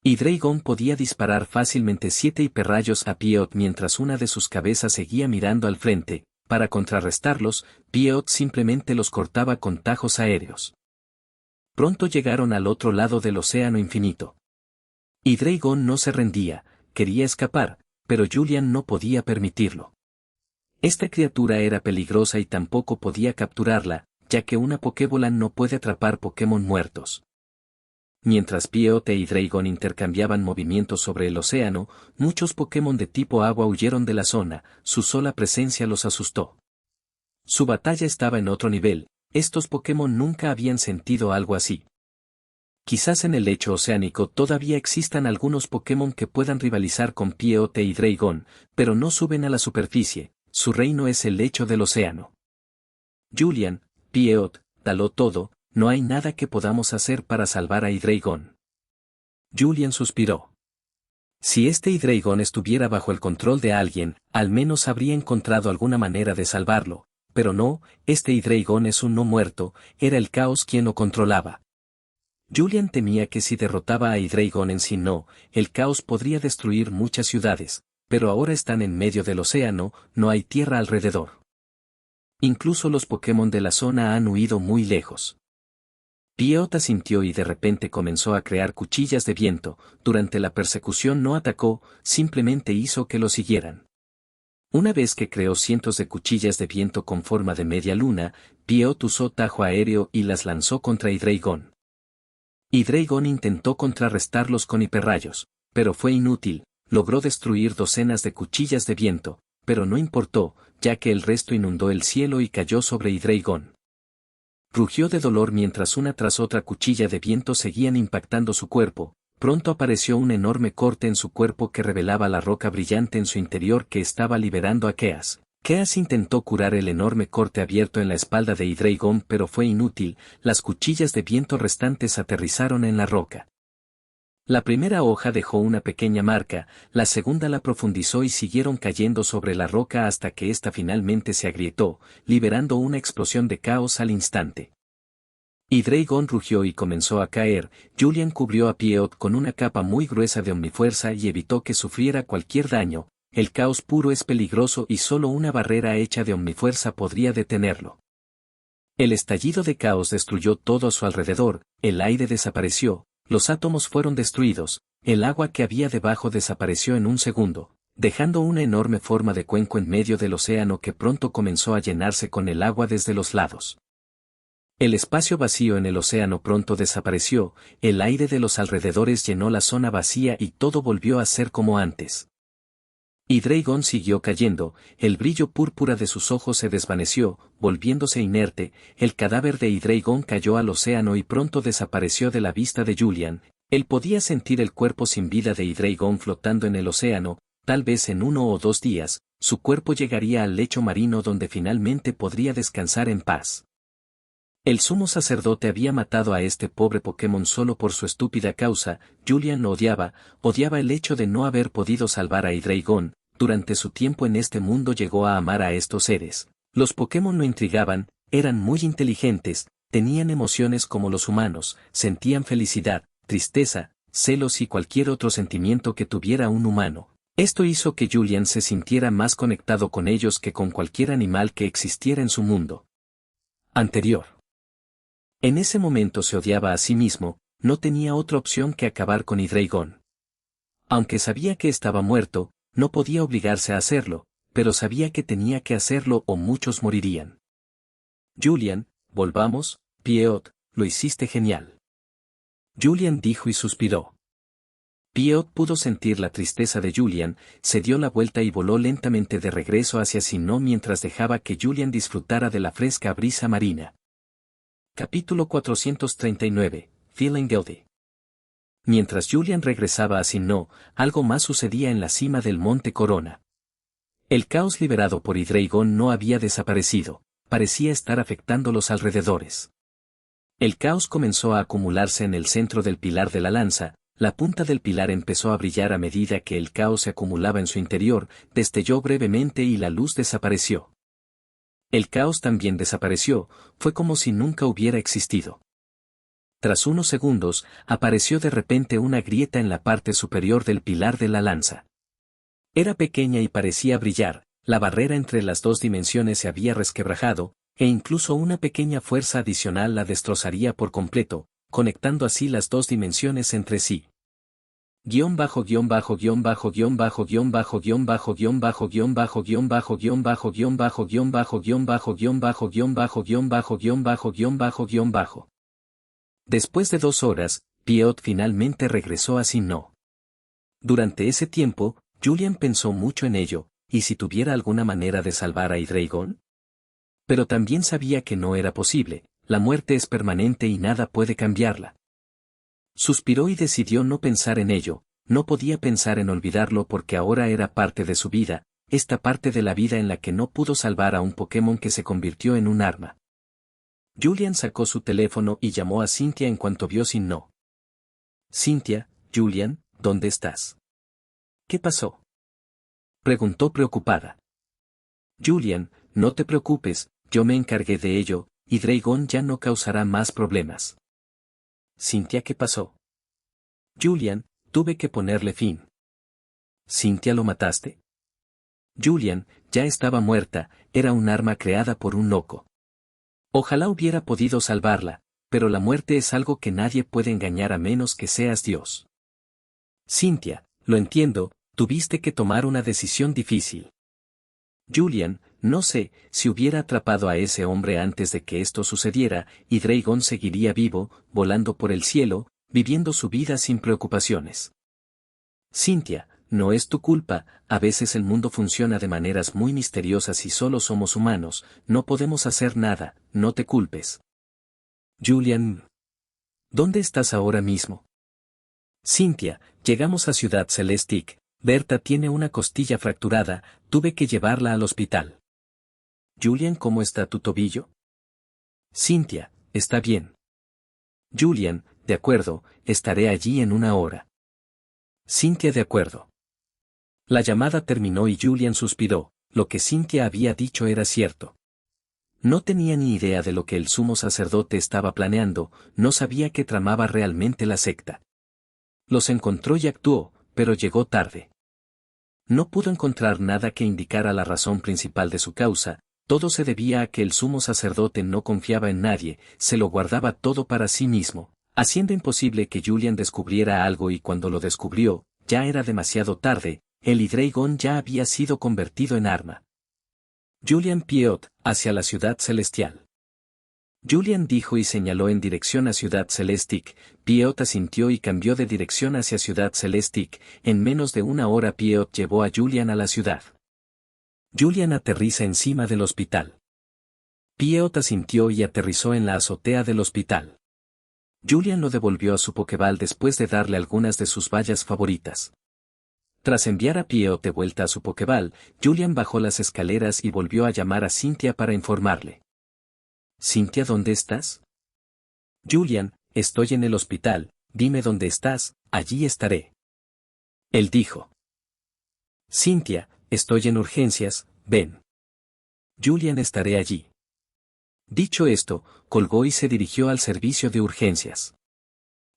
Hydreigon podía disparar fácilmente 7 hiperrayos a Pieot mientras una de sus cabezas seguía mirando al frente. Para contrarrestarlos, Pieot simplemente los cortaba con tajos aéreos. Pronto llegaron al otro lado del océano infinito. Hydreigon no se rendía. Quería escapar, pero Julian no podía permitirlo. Esta criatura era peligrosa y tampoco podía capturarla, ya que una Pokébola no puede atrapar Pokémon muertos. Mientras Pieot e Hydreigon intercambiaban movimientos sobre el océano, muchos Pokémon de tipo agua huyeron de la zona, su sola presencia los asustó. Su batalla estaba en otro nivel, estos Pokémon nunca habían sentido algo así. Quizás en el lecho oceánico todavía existan algunos Pokémon que puedan rivalizar con Pieot e Hydreigon, pero no suben a la superficie, su reino es el lecho del océano. Julian, Pieot, dalo todo, no hay nada que podamos hacer para salvar a Hydreigon. Julian suspiró. Si este Hydreigon estuviera bajo el control de alguien, al menos habría encontrado alguna manera de salvarlo, pero no, este Hydreigon es un no muerto, era el caos quien lo controlaba. Julian temía que si derrotaba a Hydreigon en Sinnoh, el caos podría destruir muchas ciudades, pero ahora están en medio del océano, no hay tierra alrededor. Incluso los Pokémon de la zona han huido muy lejos. Pieot asintió y de repente comenzó a crear cuchillas de viento. Durante la persecución no atacó, simplemente hizo que lo siguieran. Una vez que creó cientos de cuchillas de viento con forma de media luna, Pieot usó tajo aéreo y las lanzó contra Hydreigon. Hydreigon intentó contrarrestarlos con hiperrayos, pero fue inútil, logró destruir docenas de cuchillas de viento, pero no importó, ya que el resto inundó el cielo y cayó sobre Hydreigon. Rugió de dolor mientras una tras otra cuchilla de viento seguían impactando su cuerpo. Pronto apareció un enorme corte en su cuerpo que revelaba la roca brillante en su interior que estaba liberando a Keas. Keas intentó curar el enorme corte abierto en la espalda de Hydreigon pero fue inútil, las cuchillas de viento restantes aterrizaron en la roca. La primera hoja dejó una pequeña marca, la segunda la profundizó y siguieron cayendo sobre la roca hasta que ésta finalmente se agrietó, liberando una explosión de caos al instante. Hydreigon rugió y comenzó a caer. Julian cubrió a Pieot con una capa muy gruesa de omnifuerza y evitó que sufriera cualquier daño. El caos puro es peligroso y solo una barrera hecha de omnifuerza podría detenerlo. El estallido de caos destruyó todo a su alrededor, el aire desapareció, los átomos fueron destruidos, el agua que había debajo desapareció en un segundo, dejando una enorme forma de cuenco en medio del océano que pronto comenzó a llenarse con el agua desde los lados. El espacio vacío en el océano pronto desapareció, el aire de los alrededores llenó la zona vacía y todo volvió a ser como antes. Hydreigon siguió cayendo, el brillo púrpura de sus ojos se desvaneció, volviéndose inerte, el cadáver de Hydreigon cayó al océano y pronto desapareció de la vista de Julian. Él podía sentir el cuerpo sin vida de Hydreigon flotando en el océano, tal vez en 1 o 2 días, su cuerpo llegaría al lecho marino donde finalmente podría descansar en paz. El sumo sacerdote había matado a este pobre Pokémon solo por su estúpida causa. Julian lo odiaba el hecho de no haber podido salvar a Hydreigon. Durante su tiempo en este mundo llegó a amar a estos seres. Los Pokémon lo intrigaban, eran muy inteligentes, tenían emociones como los humanos, sentían felicidad, tristeza, celos y cualquier otro sentimiento que tuviera un humano. Esto hizo que Julian se sintiera más conectado con ellos que con cualquier animal que existiera en su mundo anterior. En ese momento se odiaba a sí mismo, no tenía otra opción que acabar con Hydreigon. Aunque sabía que estaba muerto, no podía obligarse a hacerlo, pero sabía que tenía que hacerlo o muchos morirían. Julian, volvamos, Pieot, lo hiciste genial. Julian dijo y suspiró. Pieot pudo sentir la tristeza de Julian, se dio la vuelta y voló lentamente de regreso hacia Sinnoh mientras dejaba que Julian disfrutara de la fresca brisa marina. Capítulo 439, Feeling Guilty. Mientras Julian regresaba a Sinnoh, algo más sucedía en la cima del monte Corona. El caos liberado por Hydreigon no había desaparecido, parecía estar afectando los alrededores. El caos comenzó a acumularse en el centro del pilar de la lanza, la punta del pilar empezó a brillar a medida que el caos se acumulaba en su interior, destelló brevemente y la luz desapareció. El caos también desapareció, fue como si nunca hubiera existido. Tras unos segundos, apareció de repente una grieta en la parte superior del pilar de la lanza. Era pequeña y parecía brillar, la barrera entre las dos dimensiones se había resquebrajado, e incluso una pequeña fuerza adicional la destrozaría por completo, conectando así las dos dimensiones entre sí. Guión bajo guión bajo guión bajo guión bajo guión bajo guión bajo guión bajo guión bajo guión bajo guión bajo guión bajo guión bajo guión bajo guión bajo guión bajo guión bajo guión bajo guión bajo guión bajo. Después de 2 horas, Pieot finalmente regresó a Sinnoh. Durante ese tiempo, Julian pensó mucho en ello, ¿y si tuviera alguna manera de salvar a Hydreigon? Pero también sabía que no era posible, la muerte es permanente y nada puede cambiarla. Suspiró y decidió no pensar en ello, no podía pensar en olvidarlo porque ahora era parte de su vida, esta parte de la vida en la que no pudo salvar a un Pokémon que se convirtió en un arma. Julian sacó su teléfono y llamó a Cynthia en cuanto vio Sinnoh. Cynthia, Julian, ¿dónde estás? ¿Qué pasó? Preguntó preocupada. Julian, no te preocupes, yo me encargué de ello, Hydreigon ya no causará más problemas. Cynthia, ¿qué pasó? Julian, tuve que ponerle fin. ¿Cynthia, lo mataste? Julian, ya estaba muerta, era un arma creada por un loco. Ojalá hubiera podido salvarla, pero la muerte es algo que nadie puede engañar a menos que seas Dios. Cynthia, lo entiendo, tuviste que tomar una decisión difícil. Julian, no sé, si hubiera atrapado a ese hombre antes de que esto sucediera, Hydreigon seguiría vivo, volando por el cielo, viviendo su vida sin preocupaciones. Cynthia, no es tu culpa, a veces el mundo funciona de maneras muy misteriosas y solo somos humanos, no podemos hacer nada, no te culpes. Julian, ¿dónde estás ahora mismo? Cynthia, llegamos a Ciudad Celestic. Berta tiene una costilla fracturada, tuve que llevarla al hospital. Julian, ¿cómo está tu tobillo? Cynthia, está bien. Julian, de acuerdo, estaré allí en una hora. Cynthia, de acuerdo. La llamada terminó y Julian suspiró, lo que Cynthia había dicho era cierto. No tenía ni idea de lo que el sumo sacerdote estaba planeando, no sabía que tramaba realmente la secta. Los encontró y actuó, pero llegó tarde. No pudo encontrar nada que indicara la razón principal de su causa, todo se debía a que el sumo sacerdote no confiaba en nadie, se lo guardaba todo para sí mismo, haciendo imposible que Julian descubriera algo y cuando lo descubrió, ya era demasiado tarde, el Hydreigon ya había sido convertido en arma. Julian Piot, hacia la ciudad celestial. Julian dijo y señaló en dirección a Ciudad Celestic, Piot asintió y cambió de dirección hacia Ciudad Celestic, en menos de una hora Piot llevó a Julian a la ciudad. Julian aterriza encima del hospital. Piot asintió y aterrizó en la azotea del hospital. Julian lo devolvió a su Pokéball después de darle algunas de sus bayas favoritas. Tras enviar a Piot de vuelta a su Pokéball, Julian bajó las escaleras y volvió a llamar a Cynthia para informarle. Cynthia, ¿dónde estás? Julian, estoy en el hospital, dime dónde estás, allí estaré. Él dijo. Cynthia, estoy en urgencias, ven. Julian, estaré allí. Dicho esto, colgó y se dirigió al servicio de urgencias.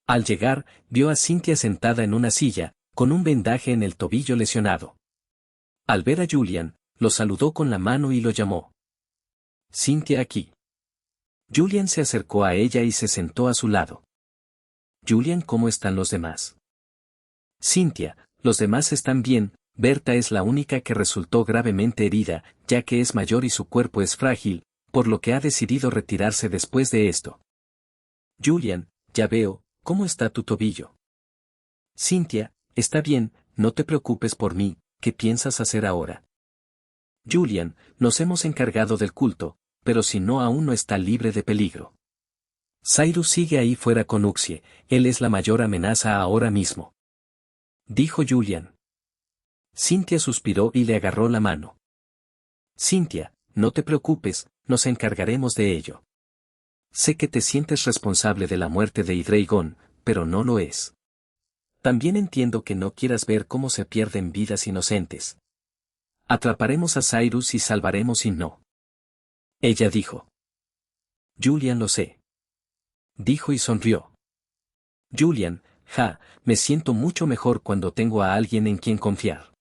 Al llegar, vio a Cynthia sentada en una silla, con un vendaje en el tobillo lesionado. Al ver a Julian, lo saludó con la mano y lo llamó. Cynthia, aquí. Julian se acercó a ella y se sentó a su lado. Julian, ¿cómo están los demás? Cynthia, los demás están bien, Berta es la única que resultó gravemente herida, ya que es mayor y su cuerpo es frágil, por lo que ha decidido retirarse después de esto. Julian, ya veo, ¿cómo está tu tobillo? Cynthia, está bien, no te preocupes por mí, ¿qué piensas hacer ahora? Julian, nos hemos encargado del culto, pero si no aún no está libre de peligro. Cyrus sigue ahí fuera con Uxie, él es la mayor amenaza ahora mismo. Dijo Julian. Cynthia suspiró y le agarró la mano. Cynthia, no te preocupes, nos encargaremos de ello. Sé que te sientes responsable de la muerte de Hydreigon, pero no lo es. También entiendo que no quieras ver cómo se pierden vidas inocentes. Atraparemos a Cyrus y salvaremos y no. Ella dijo. Julian, lo sé. Dijo y sonrió. Julian, me siento mucho mejor cuando tengo a alguien en quien confiar.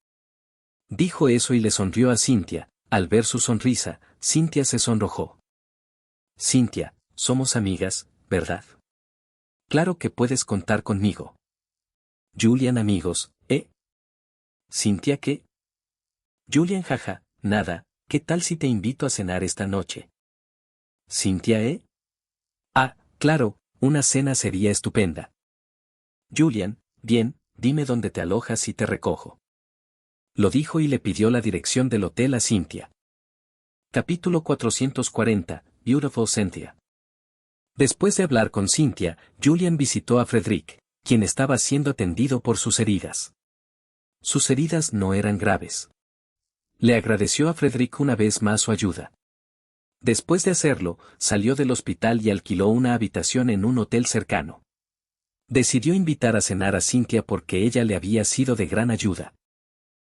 Dijo eso y le sonrió a Cynthia, al ver su sonrisa, Cynthia se sonrojó. Cynthia, somos amigas, ¿verdad? Claro que puedes contar conmigo. Julian, amigos, ¿eh? Cynthia, ¿qué? Julian, nada, ¿qué tal si te invito a cenar esta noche? Cynthia, ¿eh? Ah, claro, una cena sería estupenda. Julian, bien, dime dónde te alojas y te recojo. Lo dijo y le pidió la dirección del hotel a Cynthia. Capítulo 440, Beautiful Cynthia. Después de hablar con Cynthia, Julian visitó a Frederick, quien estaba siendo atendido por sus heridas. Sus heridas no eran graves. Le agradeció a Frederick una vez más su ayuda. Después de hacerlo, salió del hospital y alquiló una habitación en un hotel cercano. Decidió invitar a cenar a Cynthia porque ella le había sido de gran ayuda.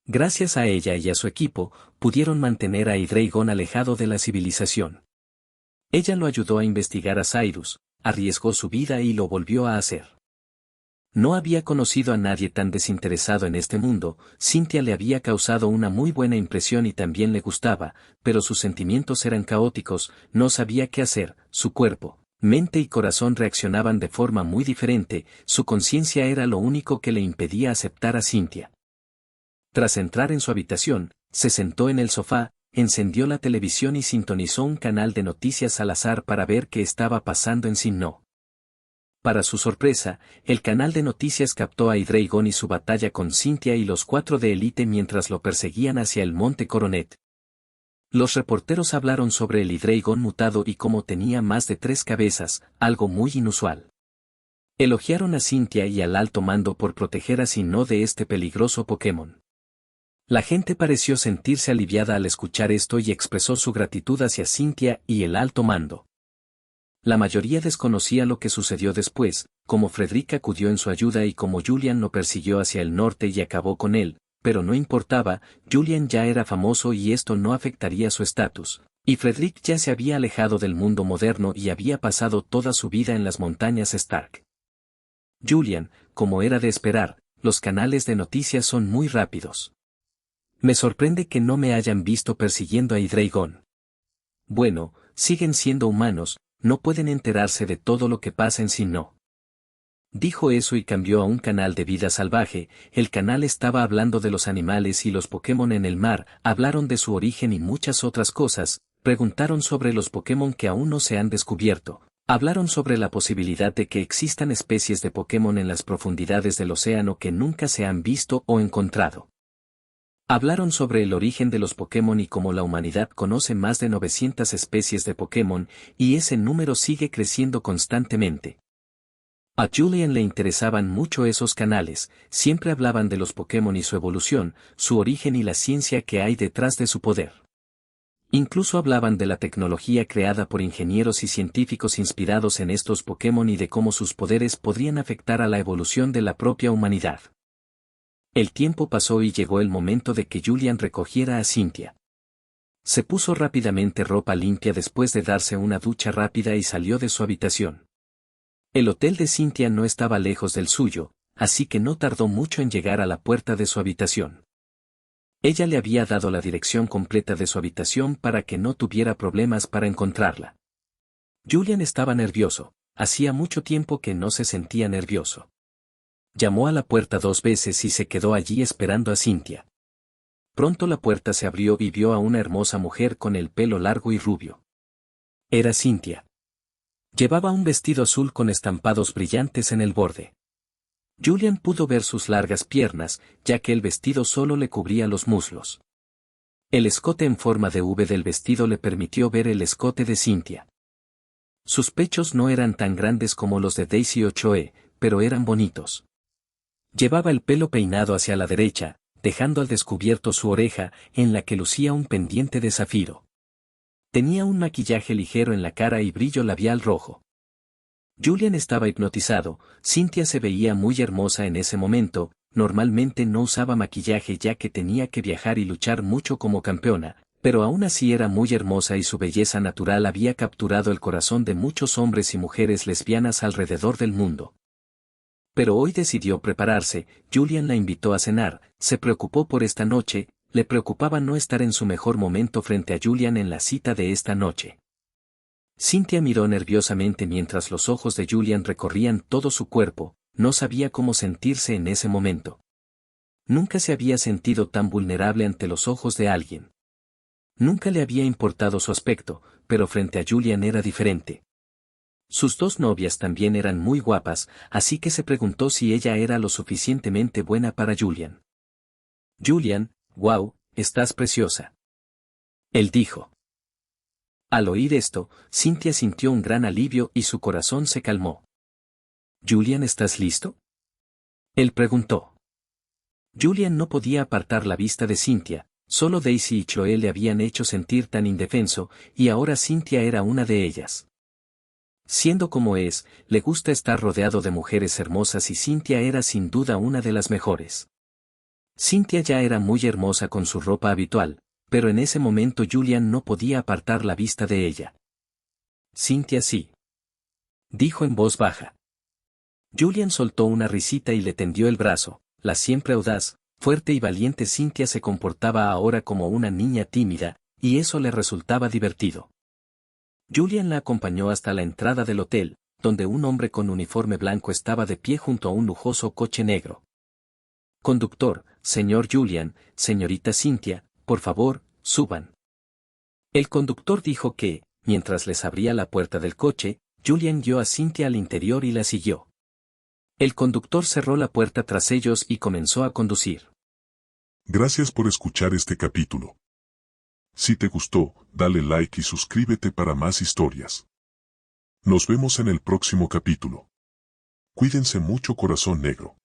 Gracias a ella y a su equipo, pudieron mantener a Hydreigon alejado de la civilización. Ella lo ayudó a investigar a Cyrus, arriesgó su vida y lo volvió a hacer. No había conocido a nadie tan desinteresado en este mundo, Cynthia le había causado una muy buena impresión y también le gustaba, pero sus sentimientos eran caóticos, no sabía qué hacer, su cuerpo, mente y corazón reaccionaban de forma muy diferente, su conciencia era lo único que le impedía aceptar a Cynthia. Tras entrar en su habitación, se sentó en el sofá, encendió la televisión y sintonizó un canal de noticias al azar para ver qué estaba pasando en Sinnoh. Para su sorpresa, el canal de noticias captó a Hydreigon y su batalla con Cynthia y los 4 de élite mientras lo perseguían hacia el monte Coronet. Los reporteros hablaron sobre el Hydreigon mutado y cómo tenía más de 3 cabezas, algo muy inusual. Elogiaron a Cynthia y al alto mando por proteger a Sinnoh de este peligroso Pokémon. La gente pareció sentirse aliviada al escuchar esto y expresó su gratitud hacia Cynthia y el alto mando. La mayoría desconocía lo que sucedió después, como Frederick acudió en su ayuda y como Julian lo persiguió hacia el norte y acabó con él, pero no importaba, Julian ya era famoso y esto no afectaría su estatus, y Frederick ya se había alejado del mundo moderno y había pasado toda su vida en las montañas Stark. Julian, como era de esperar, los canales de noticias son muy rápidos. Me sorprende que no me hayan visto persiguiendo a Hydreigon. Bueno, siguen siendo humanos, no pueden enterarse de todo lo que pasa en Sinnoh. Dijo eso y cambió a un canal de vida salvaje. El canal estaba hablando de los animales y los Pokémon en el mar, hablaron de su origen y muchas otras cosas, preguntaron sobre los Pokémon que aún no se han descubierto, hablaron sobre la posibilidad de que existan especies de Pokémon en las profundidades del océano que nunca se han visto o encontrado. Hablaron sobre el origen de los Pokémon y cómo la humanidad conoce más de 900 especies de Pokémon, y ese número sigue creciendo constantemente. A Julian le interesaban mucho esos canales, siempre hablaban de los Pokémon y su evolución, su origen y la ciencia que hay detrás de su poder. Incluso hablaban de la tecnología creada por ingenieros y científicos inspirados en estos Pokémon y de cómo sus poderes podrían afectar a la evolución de la propia humanidad. El tiempo pasó y llegó el momento de que Julian recogiera a Cynthia. Se puso rápidamente ropa limpia después de darse una ducha rápida y salió de su habitación. El hotel de Cynthia no estaba lejos del suyo, así que no tardó mucho en llegar a la puerta de su habitación. Ella le había dado la dirección completa de su habitación para que no tuviera problemas para encontrarla. Julian estaba nervioso, hacía mucho tiempo que no se sentía nervioso. Llamó a la puerta 2 veces y se quedó allí esperando a Cynthia. Pronto la puerta se abrió y vio a una hermosa mujer con el pelo largo y rubio. Era Cynthia. Llevaba un vestido azul con estampados brillantes en el borde. Julian pudo ver sus largas piernas, ya que el vestido solo le cubría los muslos. El escote en forma de V del vestido le permitió ver el escote de Cynthia. Sus pechos no eran tan grandes como los de Daisy o Choe, pero eran bonitos. Llevaba el pelo peinado hacia la derecha, dejando al descubierto su oreja, en la que lucía un pendiente de zafiro. Tenía un maquillaje ligero en la cara y brillo labial rojo. Julian estaba hipnotizado, Cynthia se veía muy hermosa en ese momento, normalmente no usaba maquillaje ya que tenía que viajar y luchar mucho como campeona, pero aún así era muy hermosa y su belleza natural había capturado el corazón de muchos hombres y mujeres lesbianas alrededor del mundo. Pero hoy decidió prepararse, Julian la invitó a cenar, se preocupó por esta noche, le preocupaba no estar en su mejor momento frente a Julian en la cita de esta noche. Cynthia miró nerviosamente mientras los ojos de Julian recorrían todo su cuerpo, no sabía cómo sentirse en ese momento. Nunca se había sentido tan vulnerable ante los ojos de alguien. Nunca le había importado su aspecto, pero frente a Julian era diferente. Sus 2 novias también eran muy guapas, así que se preguntó si ella era lo suficientemente buena para Julian. Julian, wow, estás preciosa. Él dijo. Al oír esto, Cynthia sintió un gran alivio y su corazón se calmó. Julian, ¿estás listo? Él preguntó. Julian no podía apartar la vista de Cynthia, solo Daisy y Chloe le habían hecho sentir tan indefenso, y ahora Cynthia era una de ellas. Siendo como es, le gusta estar rodeado de mujeres hermosas y Cynthia era sin duda una de las mejores. Cynthia ya era muy hermosa con su ropa habitual, pero en ese momento Julian no podía apartar la vista de ella. Cynthia sí. Dijo en voz baja. Julian soltó una risita y le tendió el brazo, la siempre audaz, fuerte y valiente Cynthia se comportaba ahora como una niña tímida, y eso le resultaba divertido. Julian la acompañó hasta la entrada del hotel, donde un hombre con uniforme blanco estaba de pie junto a un lujoso coche negro. Conductor, señor Julian, señorita Cynthia, por favor, suban. El conductor dijo que, mientras les abría la puerta del coche, Julian guió a Cynthia al interior y la siguió. El conductor cerró la puerta tras ellos y comenzó a conducir. Gracias por escuchar este capítulo. Si te gustó, dale like y suscríbete para más historias. Nos vemos en el próximo capítulo. Cuídense mucho, corazón negro.